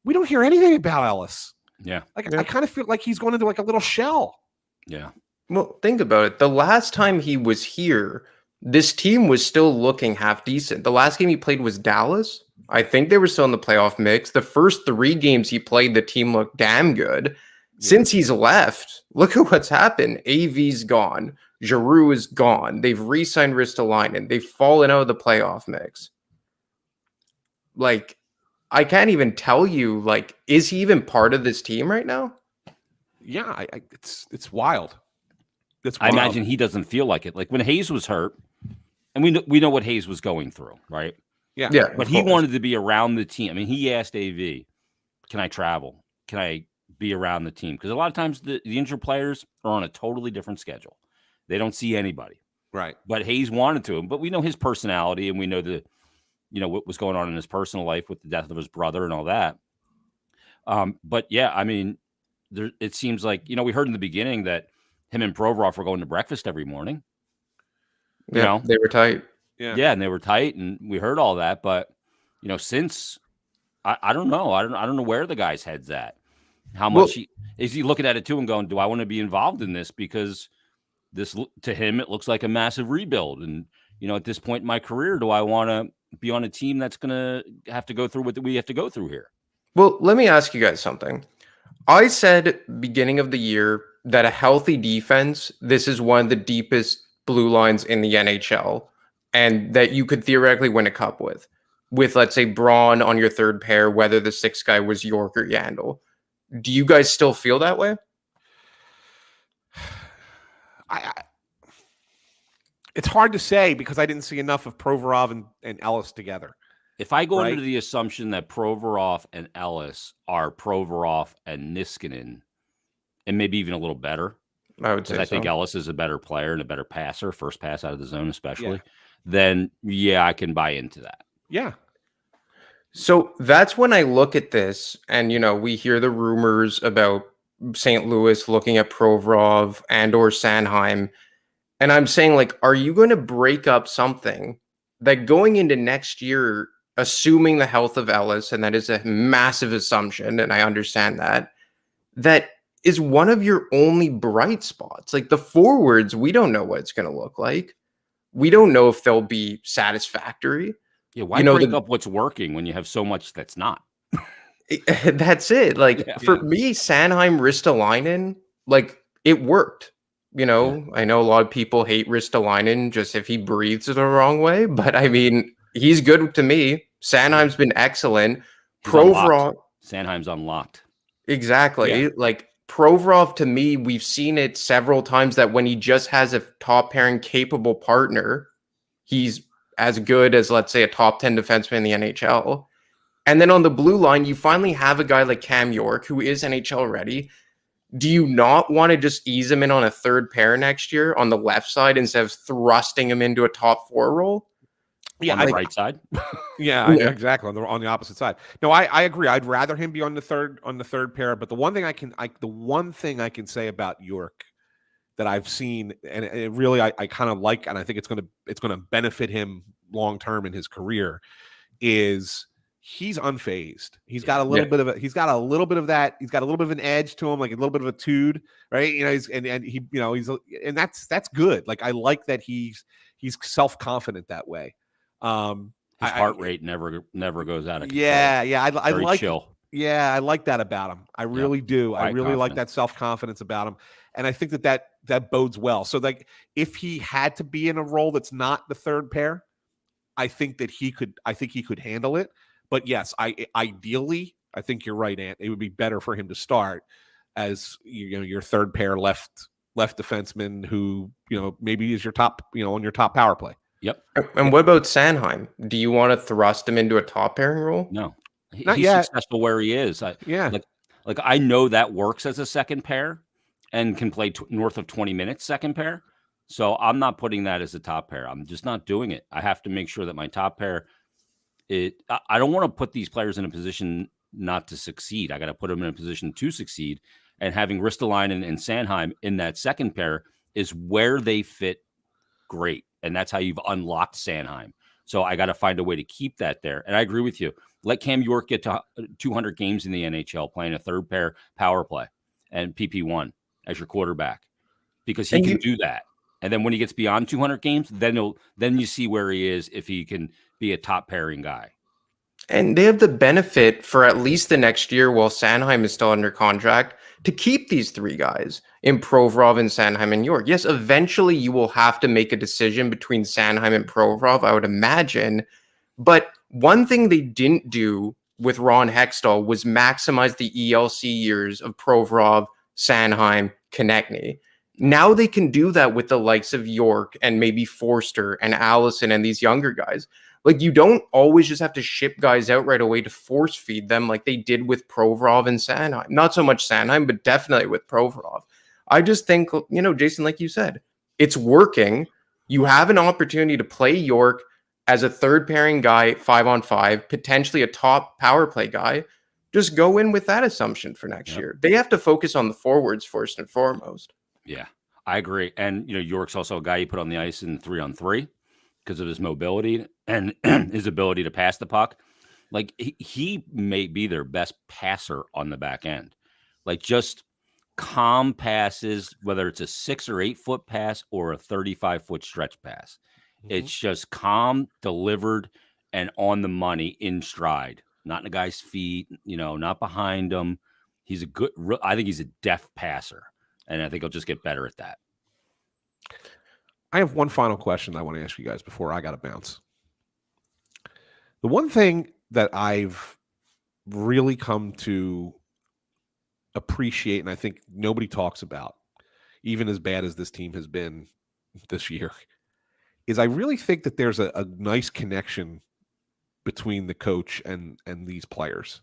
we don't hear anything about Ellis. Yeah, I kind of feel like he's going into like a little shell. Yeah. Well, think about it. The last time he was here, this team was still looking half decent. The last game he played was Dallas. I think they were still in the playoff mix. The first 3 games he played, the team looked damn good. Yeah. Since he's left, look at what's happened. AV's gone. Giroux is gone. They've re-signed Ristolainen. They've fallen out of the playoff mix. Like, I can't even tell you, like, is he even part of this team right now? Yeah, it's wild. I imagine he doesn't feel like it. Like when Hayes was hurt, and we know what Hayes was going through, right? Yeah. But he wanted to be around the team. I mean, he asked AV, "Can I travel? Can I be around the team?" Because a lot of times the injured players are on a totally different schedule. They don't see anybody. Right. But Hayes wanted to, but we know his personality, and we know what was going on in his personal life with the death of his brother and all that. But yeah, I mean, it seems like, we heard in the beginning that him and Provorov were going to breakfast every morning. Yeah, they were tight. Yeah, and they were tight, and we heard all that. But since I don't know, I don't know where the guy's head's at. How much is he looking at it too and going, "Do I want to be involved in this?" Because this, to him, it looks like a massive rebuild, and at this point in my career, do I want to be on a team that's going to have to go through what we have to go through here? Well, let me ask you guys something. I said beginning of the year that a healthy defense, this is one of the deepest blue lines in the NHL, and that you could theoretically win a cup with, let's say, Braun on your third pair, whether the 6th guy was York or Yandel. Do you guys still feel that way? It's hard to say because I didn't see enough of Provorov and Ellis together. If I go under the assumption that Provorov and Ellis are Provorov and Niskanen, and maybe even a little better, I would say I think Ellis is a better player and a better passer, first pass out of the zone especially, then I can buy into that. Yeah. So that's when I look at this and, we hear the rumors about St. Louis looking at Provorov and or Sanheim. And I'm saying, like, are you going to break up something that going into next year, assuming the health of Ellis, and that is a massive assumption, and I understand that is one of your only bright spots. Like the forwards, we don't know what it's going to look like. We don't know if they'll be satisfactory. Yeah, why break up what's working when you have so much that's not? That's it. Like for me, Sanheim, Ristolainen, like it worked. I know a lot of people hate Ristolainen just if he breathes the wrong way, but I mean, he's good to me. Sanheim's been excellent. Provorov, Sanheim's unlocked. Exactly. Like Provorov, to me, we've seen it several times that when he just has a top pairing capable partner, he's as good as, let's say, a top 10 defenseman in the NHL. And then on the blue line, you finally have a guy like Cam York, who is NHL ready. Do you not want to just ease him in on a third pair next year on the left side instead of thrusting him into a top 4 role? Yeah, on the right side. Yeah, exactly. On the opposite side. No, I agree. I'd rather him be on the third pair. But the one thing I can say about York that I've seen, and it really I kind of like, and I think it's gonna benefit him long term in his career, is he's unfazed. He's got a little bit of that. He's got a little bit of an edge to him, like a little bit of a tude, right? You know, and that's good. Like I like that he's self confident that way. His heart rate never goes out of control. Yeah. I Very like chill. Yeah, I like that about him. I really do. I really like confidence. that self confidence about him, and I think that bodes well. So like, if he had to be in a role that's not the third pair, I think he could handle it. But yes, ideally, I think you're right, Ant. It would be better for him to start as your third pair left defenseman who maybe is your top on your top power play. Yep. And what about Sanheim? Do you want to thrust him into a top pairing role? No, Not he's yet. successful where he is. Yeah. Like I know that works as a second pair and can play north of 20 minutes second pair. So I'm not putting that as a top pair. I'm just not doing it. I have to make sure that my top pair, I don't want to put these players in a position not to succeed. I got to put them in a position to succeed. And having Ristolainen and Sanheim in that second pair is where they fit great. And that's how you've unlocked Sanheim. So I got to find a way to keep that there. And I agree with you. Let Cam York get to 200 games in the NHL playing a third pair power play and PP1 as your quarterback, because he can do that. And then when he gets beyond 200 games, then you see where he is if he can be a top pairing guy. And they have the benefit for at least the next year while Sanheim is still under contract to keep these 3 guys in Provorov and Sanheim and York. Yes, eventually you will have to make a decision between Sanheim and Provorov, I would imagine. But one thing they didn't do with Ron Hextall was maximize the ELC years of Provorov, Sanheim, Konechny. Now they can do that with the likes of York and maybe Forster and Allison and these younger guys. Like, you don't always just have to ship guys out right away to force feed them like they did with Provorov and Sanheim. Not so much Sanheim, but definitely with Provorov. I just think, Jason, like you said, it's working. You have an opportunity to play York as a third pairing guy, 5-on-5, potentially a top power play guy. Just go in with that assumption for next year. They have to focus on the forwards first and foremost. Yeah, I agree. And, York's also a guy you put on the ice in 3-on-3 because of his mobility and his ability to pass the puck. Like, he may be their best passer on the back end. Like, just calm passes, whether it's a 6 or 8 foot pass or a 35-foot stretch pass. Mm-hmm. It's just calm, delivered, and on the money in stride, not in the guy's feet, not behind him. I think he's a deft passer, and I think he'll just get better at that. I have one final question I want to ask you guys before I got to bounce. The one thing that I've really come to appreciate, and I think nobody talks about, even as bad as this team has been this year, is I really think that there's a nice connection between the coach and these players.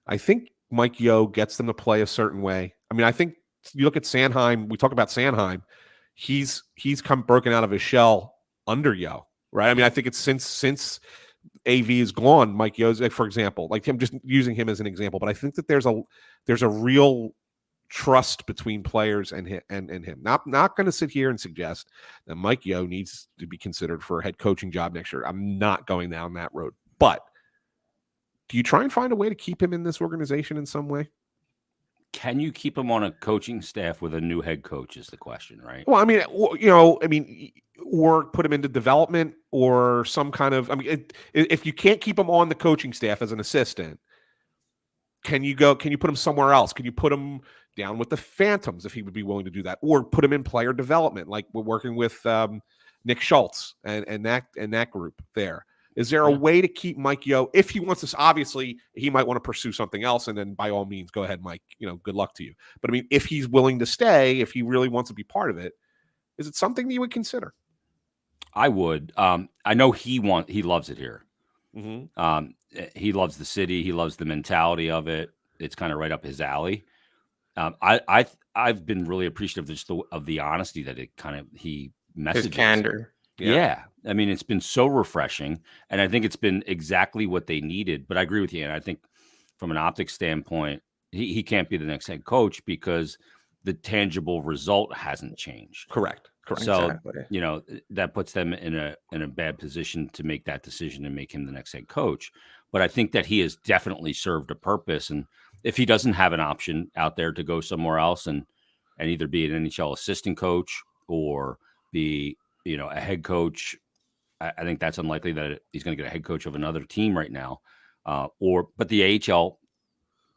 I think Mike Yeo gets them to play a certain way. I mean, I think you look at Sanheim, we talk about Sanheim, he's come broken out of his shell under Yeo, right? I mean, I think it's since AV is gone, Mike Yeo's, for example, like I'm just using him as an example, but I think that there's a real trust between players and him. Not going to sit here and suggest that Mike Yeo needs to be considered for a head coaching job next year. I'm not going down that road. But do you try and find a way to keep him in this organization in some way? Can you keep him on a coaching staff with a new head coach is the question, right? Well, or put him into development or some kind of, if you can't keep him on the coaching staff as an assistant, can you put him somewhere else? Can you put him down with the Phantoms if he would be willing to do that, or put him in player development, like we're working with Nick Schultz and that group there? Is there a way to keep Mike Yeo if he wants to? Obviously, he might want to pursue something else, and then by all means, go ahead, Mike. Good luck to you. But I mean, if he's willing to stay, if he really wants to be part of it, is it something that you would consider? I would. I know he loves it here. Mm-hmm. He loves the city. He loves the mentality of it. It's kind of right up his alley. I've been really appreciative of the honesty that he His messages. candor. Yeah. I mean, it's been so refreshing, and I think it's been exactly what they needed. But I agree with you, and I think from an optics standpoint, he can't be the next head coach because the tangible result hasn't changed. Correct. So, Exactly. that puts them in a bad position to make that decision and make him the next head coach. But I think that he has definitely served a purpose. And if he doesn't have an option out there to go somewhere else and either be an NHL assistant coach or be, a head coach, I think that's unlikely that he's going to get a head coach of another team right now. But the AHL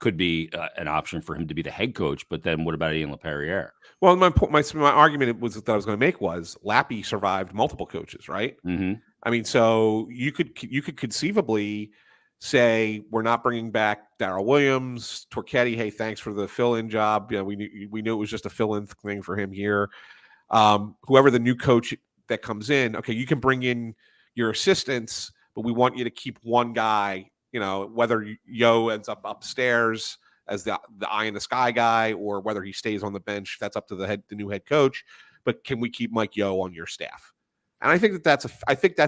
could be an option for him to be the head coach. But then what about Ian LaPerriere? Well, my argument was that I was going to make was Lappy survived multiple coaches, right? Mm-hmm. I mean, so you could conceivably say we're not bringing back Darryl Williams, Torchetti. Hey, thanks for the fill-in job. We knew it was just a fill-in thing for him here. Whoever the new coach that comes in, okay, you can bring in your assistants, but we want you to keep one guy. Whether Yo ends up upstairs as the eye in the sky guy, or whether he stays on the bench, that's up to the new head coach. But can we keep Mike Yo on your staff? And I think that's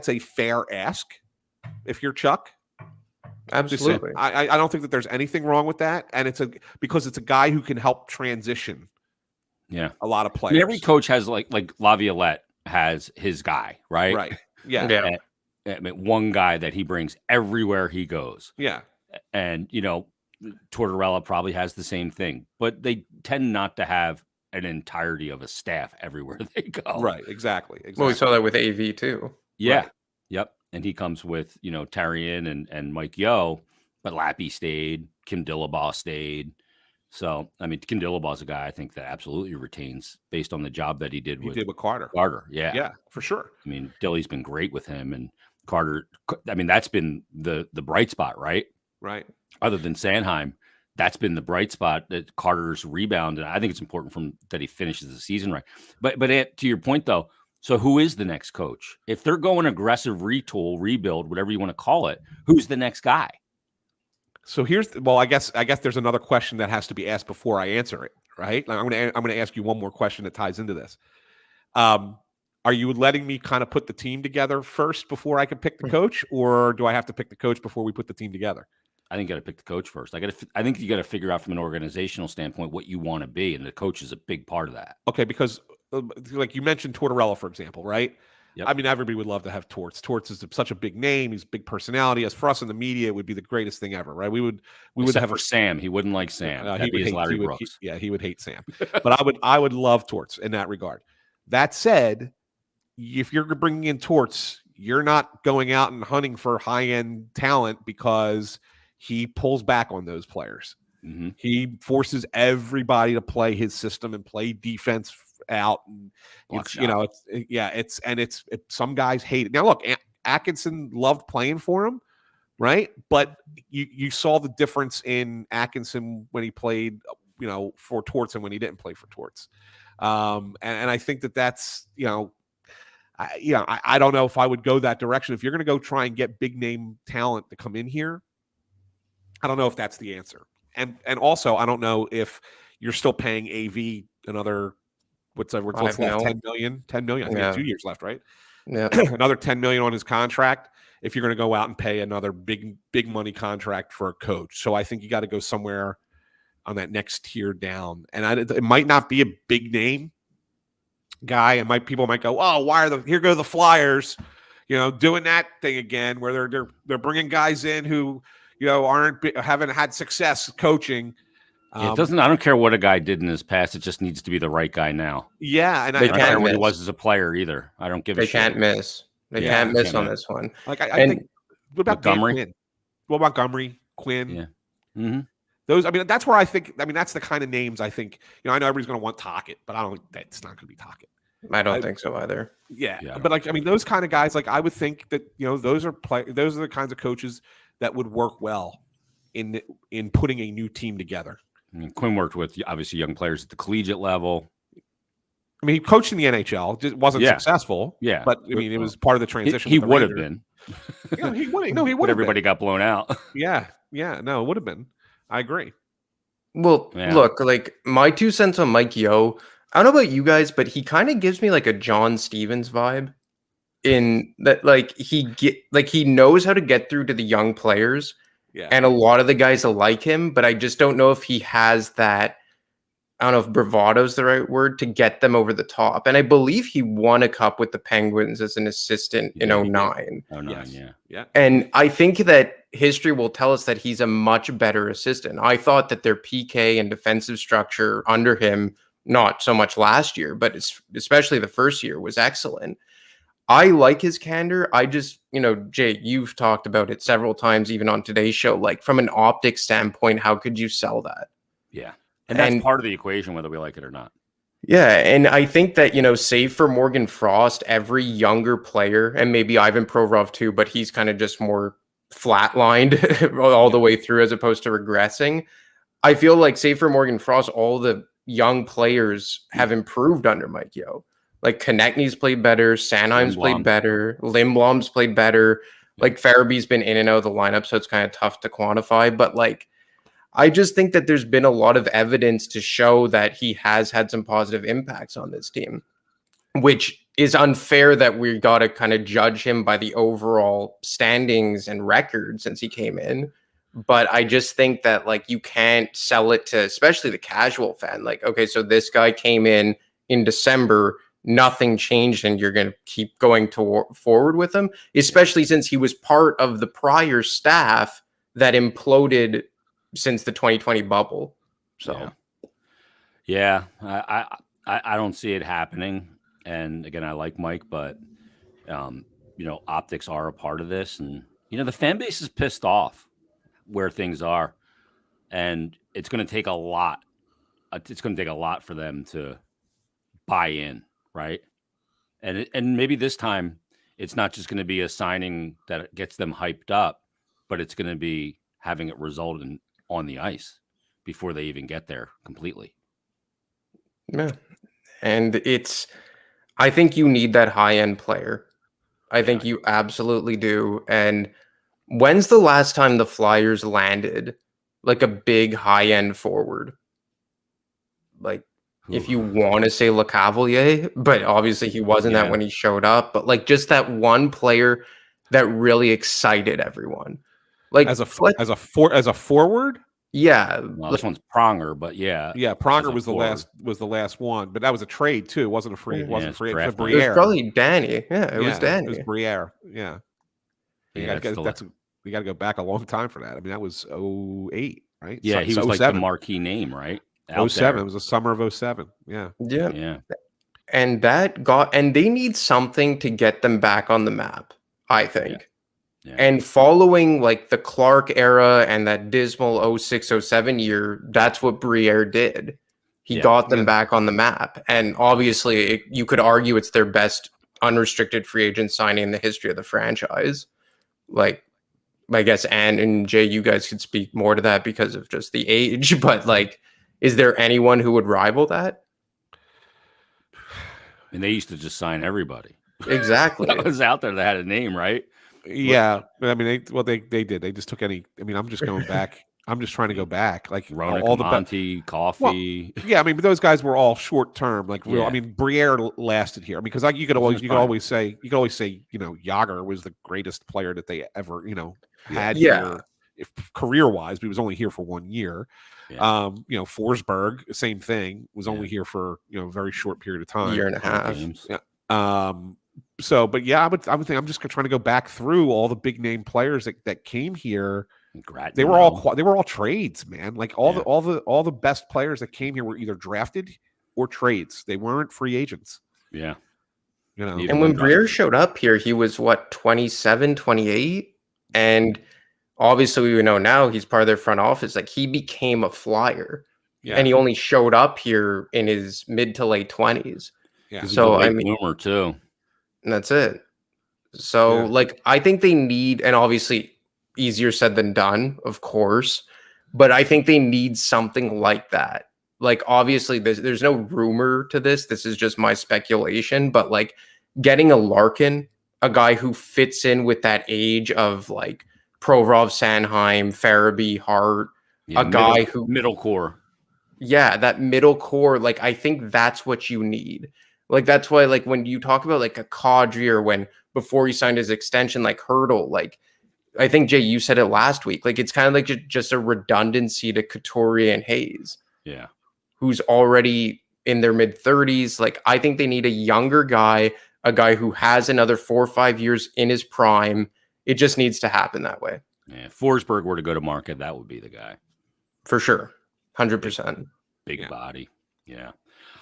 a fair ask if you're Chuck. Absolutely. I don't think that there's anything wrong with that, and because it's a guy who can help transition. Yeah, a lot of players. I mean, every coach has like Laviolette has his guy, right? Right. Yeah. I mean, one guy that he brings everywhere he goes. Yeah. And Tortorella probably has the same thing, but they tend not to have an entirety of a staff everywhere they go. Right. Exactly. Well, we saw that with AV too. Yeah. Right. Yep. And he comes with, Tarian and Mike Yo, but Lappy stayed, Kim Dillabaugh stayed. So, I mean, Kim Dillabaugh is a guy I think that absolutely retains based on the job that he did with Carter. Yeah. Yeah, for sure. I mean, Dilly's been great with him, and Carter, I mean, that's been the bright spot, right? Right. Other than Sanheim, that's been the bright spot, that Carter's rebound. And I think it's important that he finishes the season right. But to your point, though, so who is the next coach? If they're going aggressive retool, rebuild, whatever you want to call it, who's the next guy? So I guess there's another question that has to be asked before I answer it, right? I'm going to ask you one more question that ties into this. Are you letting me kind of put the team together first before I can pick the coach, or do I have to pick the coach before we put the team together? I think you got to pick the coach first. I think you got to figure out from an organizational standpoint what you want to be, and the coach is a big part of that. Okay, because like you mentioned Tortorella, for example, right? Yep. I mean, everybody would love to have Torts. Torts is such a big name. He's a big personality. As for us in the media, it would be the greatest thing ever, right? We would have for Sam. He wouldn't like Sam. That'd be his Larry Brooks. He would hate Sam. But I would love Torts in that regard. That said, if you're bringing in Torts, you're not going out and hunting for high-end talent because he pulls back on those players. Mm-hmm. He forces everybody to play his system and play defense out. And some guys hate it. Now, look, Atkinson loved playing for him, right? But you saw the difference in Atkinson when he played, for Torts and when he didn't play for Torts. And I think that's, I don't know if I would go that direction. If you're going to go try and get big name talent to come in here, I don't know if that's the answer. And also, I don't know if you're still paying AV another, what's left, 10 million? 10 million. I think he has 2 years left, right? Yeah. Another 10 million on his contract if you're going to go out and pay another big money contract for a coach. So I think you got to go somewhere on that next tier down. And it might not be a big name guy, and people might go, oh, here go the Flyers, doing that thing again, where they're bringing guys in who haven't had success coaching. It doesn't. I don't care what a guy did in his past. It just needs to be the right guy now. Yeah, and I don't care what he was as a player either. I don't give a shit. They can't miss. They can't miss on this one. Like I think. What about Montgomery? What about Montgomery, Quinn? Yeah. Mm-hmm. Those. I mean, that's where I think. I mean, that's the kind of names I think. I know everybody's going to want Tocchet, but I don't think that's not going to be Tocchet. I don't think so either. Yeah. But those kind of guys, I would think that those are the kinds of coaches that would work well in putting a new team together. I mean, Quinn worked with obviously young players at the collegiate level. I mean, he coached in the NHL, just wasn't successful. Yeah, but I mean, it was part of the transition. He would have been. Yeah, he would. No, he would. But everybody got blown out. Yeah. No, it would have been. I agree. Well, Yeah. look, like my 2 cents on Mike Yeo. I don't know about you guys, but he kind of gives me like a John Stevens vibe in that, like he knows how to get through to the young players, Yeah. and a lot of the guys like him, but I just don't know if he has that. I don't know if bravado is the right word to get them over the top. And I believe he won a cup with the Penguins as an assistant in did, he did. 09. Oh, nine, Yes. yeah. Yeah. And I think that history will tell us that he's a much better assistant. I thought that their PK and defensive structure under him, not so much last year, but especially the first year, was excellent. I like his candor. I just, Jay, you've talked about it several times, even on today's show. Like from an optics standpoint, how could you sell that? Yeah. And that's part of the equation, whether we like it or not. Yeah, and I think that, save for Morgan Frost, every younger player, and maybe Ivan Provorov too, but he's kind of just more flatlined all the way through as opposed to regressing. I feel like, save for Morgan Frost, all the young players have improved under Mike Yeo. Like Konechny's played better, Sanheim's played better, Lindblom's played better. Like Farabee's been in and out of the lineup, so it's kind of tough to quantify, but like I just think that there's been a lot of evidence to show that he has had some positive impacts on this team, which is unfair that we got to kind of judge him by the overall standings and record since he came in. But I just think that like you can't sell it to especially the casual fan. Like, okay, so this guy came in December, nothing changed, and you're going to keep going forward with him, especially since he was part of the prior staff that imploded since the 2020 bubble. So yeah, I don't see it happening. And again, I like Mike, but optics are a part of this, and the fan base is pissed off where things are, and it's going to take a lot. It's going to take a lot for them to buy in, right? And maybe this time it's not just going to be a signing that gets them hyped up, but it's going to be having it result in on the ice before they even get there completely. Yeah. And I think you need that high-end player. I think you absolutely do. And when's the last time the Flyers landed like a big high-end forward? Like, if you want to say LeCavalier, but obviously he wasn't that when he showed up, but like just that one player that really excited everyone. Like as a forward. Yeah, well, this one's Pronger, but yeah, Pronger was the last one, but that was a trade too. It wasn't a free. It wasn't free. It was Briere. It was probably Danny. Yeah, it was Danny. It was Briere. Yeah, you got to go back a long time for that. I mean, that was 08, right? Yeah, he was like the marquee name, right? 07. It was the summer of 07. Yeah. And they need something to get them back on the map, I think. Yeah. And following like the Clark era and that dismal 06, 07 year, that's what Briere did. He got them back on the map. And obviously you could argue it's their best unrestricted free agent signing in the history of the franchise. Like, I guess Ann and Jay, you guys could speak more to that because of just the age, but like, is there anyone who would rival that? And they used to just sign everybody. Exactly. That was out there that had a name, right? Yeah. I mean, they did. They just took any. I mean, I'm just going back. I'm just trying to go back. Like Ronak, all the Monty, Coffee. Well, yeah, I mean, but those guys were all short term. Like real. I mean, Briere lasted here. I mean, because you could always say, Yager was the greatest player that they ever, had here, if career wise. But he was only here for 1 year. Yeah. Forsberg, same thing, was only here for a very short period of time, year and a half. Yeah. So, but yeah, I would think I'm just trying to go back through all the big name players that came here. They were all trades, man. Like all the best players that came here were either drafted or trades. They weren't free agents. Yeah. And when Briere showed up here, he was 27, 28, and obviously we know now he's part of their front office. Like he became a Flyer, and he only showed up here in his mid to late 20s. Yeah. So I mean, bloomer too. And that's it. So like I think they need, and obviously easier said than done, of course, but I think they need something like that. Like obviously there's no rumor to this. This is just my speculation, but like getting a Larkin, a guy who fits in with that age of like Provorov, Sanheim, Farabee, Hart, a guy who middle core. Yeah, that middle core, like I think that's what you need. Like that's why, like when you talk about like a Kadri or when before he signed his extension, like Hurdle, like I think Jay, you said it last week. Like it's kind of like just a redundancy to Couturier and Hayes. Yeah. Who's already in their mid-30s. Like I think they need a younger guy, a guy who has another 4 or 5 years in his prime. It just needs to happen that way. Yeah. If Forsberg were to go to market, that would be the guy. For sure. 100%. Big body. Yeah.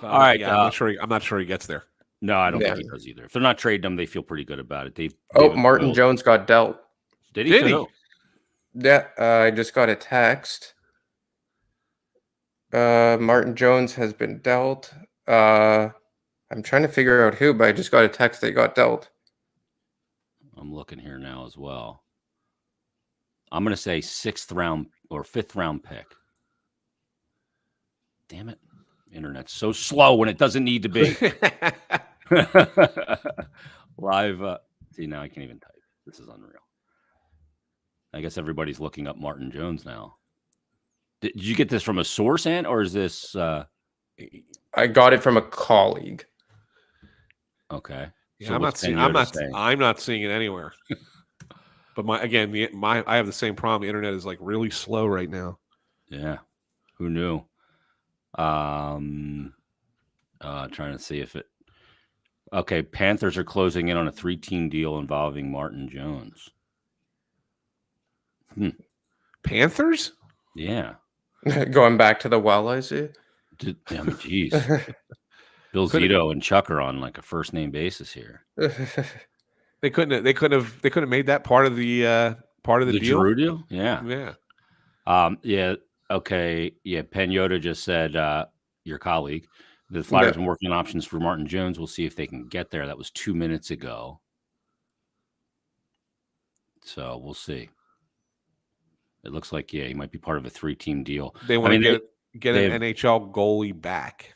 All right. Yeah, I'm not sure he gets there. No, I don't think he does either. If they're not trading him, they feel pretty good about it. Martin Jones got dealt. Did he? Yeah, I just got a text. Martin Jones has been dealt. I'm trying to figure out who, but I just got a text that he got dealt. I'm looking here now as well. I'm going to say 6th round or 5th round pick. Damn it. Internet's so slow when it doesn't need to be. Live. See, now I can't even type. This is unreal. I guess everybody's looking up Martin Jones now. Did you get this from a source, Ant, or is this? I got it from a colleague. Okay. Yeah, So I'm not seeing it anywhere. But I have the same problem. The internet is like really slow right now. Yeah. Who knew? Trying to see if it. Okay, Panthers are closing in on a 3-team deal involving Martin Jones. Panthers? Yeah. Going back to the well, I see. Geez. Bill Zito and Chuck are on like a first name basis here. They couldn't have made that part of the deal. Giroux deal? Yeah. Yeah. Yeah. Okay. Yeah. Pagnotta just said, your colleague, the Flyers have been working on options for Martin Jones. We'll see if they can get there. That was 2 minutes ago. So we'll see. It looks like, he might be part of a 3-team deal. They want to get an NHL goalie back.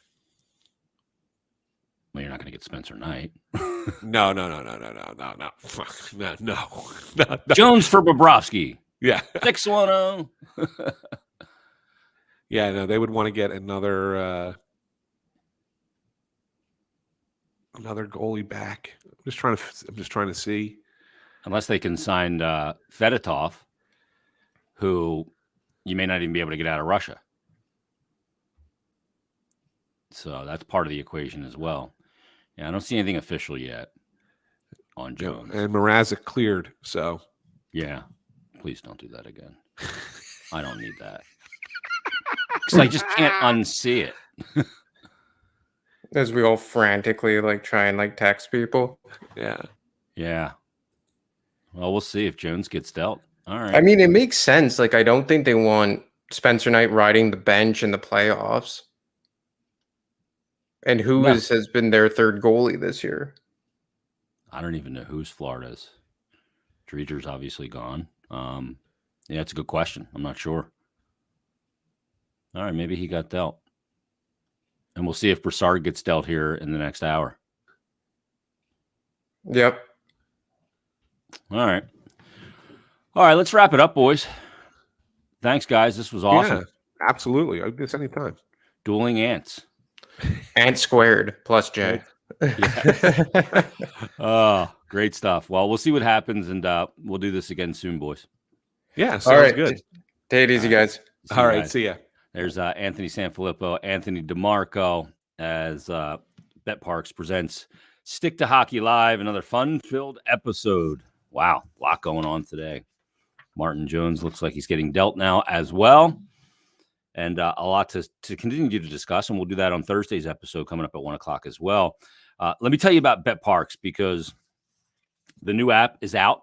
Well, you're not going to get Spencer Knight. No. Jones for Bobrovsky. Yeah. 610. Yeah, no, they would want to get another goalie back. I'm just trying to see. Unless they can sign Fedotov, who you may not even be able to get out of Russia. So that's part of the equation as well. Yeah, I don't see anything official yet on Jones. And Mrazek cleared, so. Yeah, please don't do that again. I don't need that. Because I just can't unsee it. As we all frantically try and text people. Yeah. Yeah. Well, we'll see if Jones gets dealt. All right. I mean, it makes sense. I don't think they want Spencer Knight riding the bench in the playoffs. And who has been their third goalie this year? I don't even know who's Florida's. Dreger's obviously gone. Yeah, it's a good question. I'm not sure. All right, maybe he got dealt. And we'll see if Brassard gets dealt here in the next hour. Yep. All right. All right, let's wrap it up, boys. Thanks, guys. This was awesome. Yeah, absolutely. I'll do this anytime. Dueling ants. Ant squared plus J. Yeah. Oh, great stuff. Well, we'll see what happens, and we'll do this again soon, boys. Yeah, sounds good. Take it easy, guys. All right, see ya. There's Anthony Sanfilippo, Anthony DeMarco, as betPARX presents Stick to Hockey Live, another fun-filled episode. Wow, a lot going on today. Martin Jones looks like he's getting dealt now as well. And a lot to continue to discuss, and we'll do that on Thursday's episode coming up at 1 o'clock as well. Let me tell you about betPARX, because the new app is out.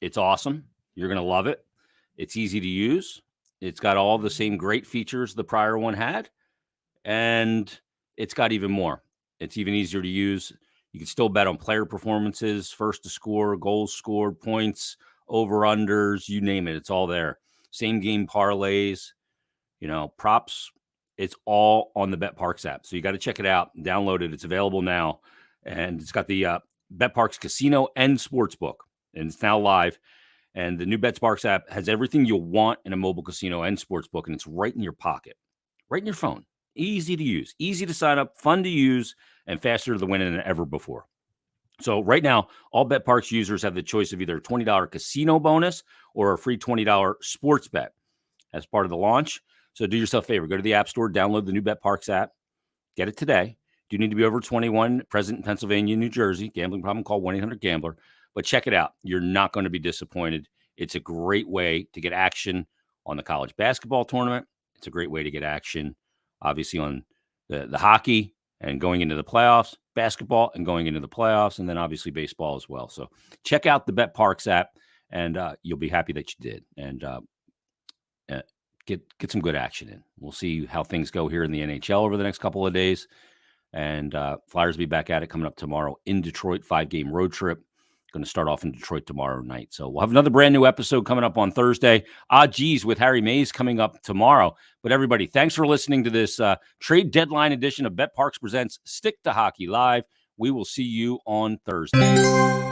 It's awesome. You're going to love it. It's easy to use. It's got all the same great features the prior one had, and it's got even more. It's even easier to use. You can still bet on player performances, first to score, goals scored, points, over-unders, you name it. It's all there. Same game parlays, props. It's all on the betPARX app. So you got to check it out, download it. It's available now. And it's got the betPARX Casino and Sportsbook, and it's now live. And the new betPARX app has everything you'll want in a mobile casino and sportsbook, and it's right in your pocket, right in your phone. Easy to use, easy to sign up, fun to use, and faster to win than ever before. So right now, all betPARX users have the choice of either a $20 casino bonus or a free $20 sports bet as part of the launch. So do yourself a favor. Go to the App Store, download the new betPARX app. Get it today. Do you need to be over 21, present in Pennsylvania, New Jersey? Gambling problem, call 1-800-GAMBLER. But check it out. You're not going to be disappointed. It's a great way to get action on the college basketball tournament. It's a great way to get action, obviously, on the hockey and going into the playoffs, basketball and going into the playoffs, and then obviously baseball as well. So check out the betPARX app, and you'll be happy that you did. And get some good action in. We'll see how things go here in the NHL over the next couple of days. And Flyers will be back at it coming up tomorrow in Detroit, 5-game road trip. Going to start off in Detroit tomorrow night. So we'll have another brand new episode coming up on Thursday. Geez, with Harry Mays coming up tomorrow. But everybody, thanks for listening to this trade deadline edition of betPARX Presents Stick to Hockey Live. We will see you on Thursday.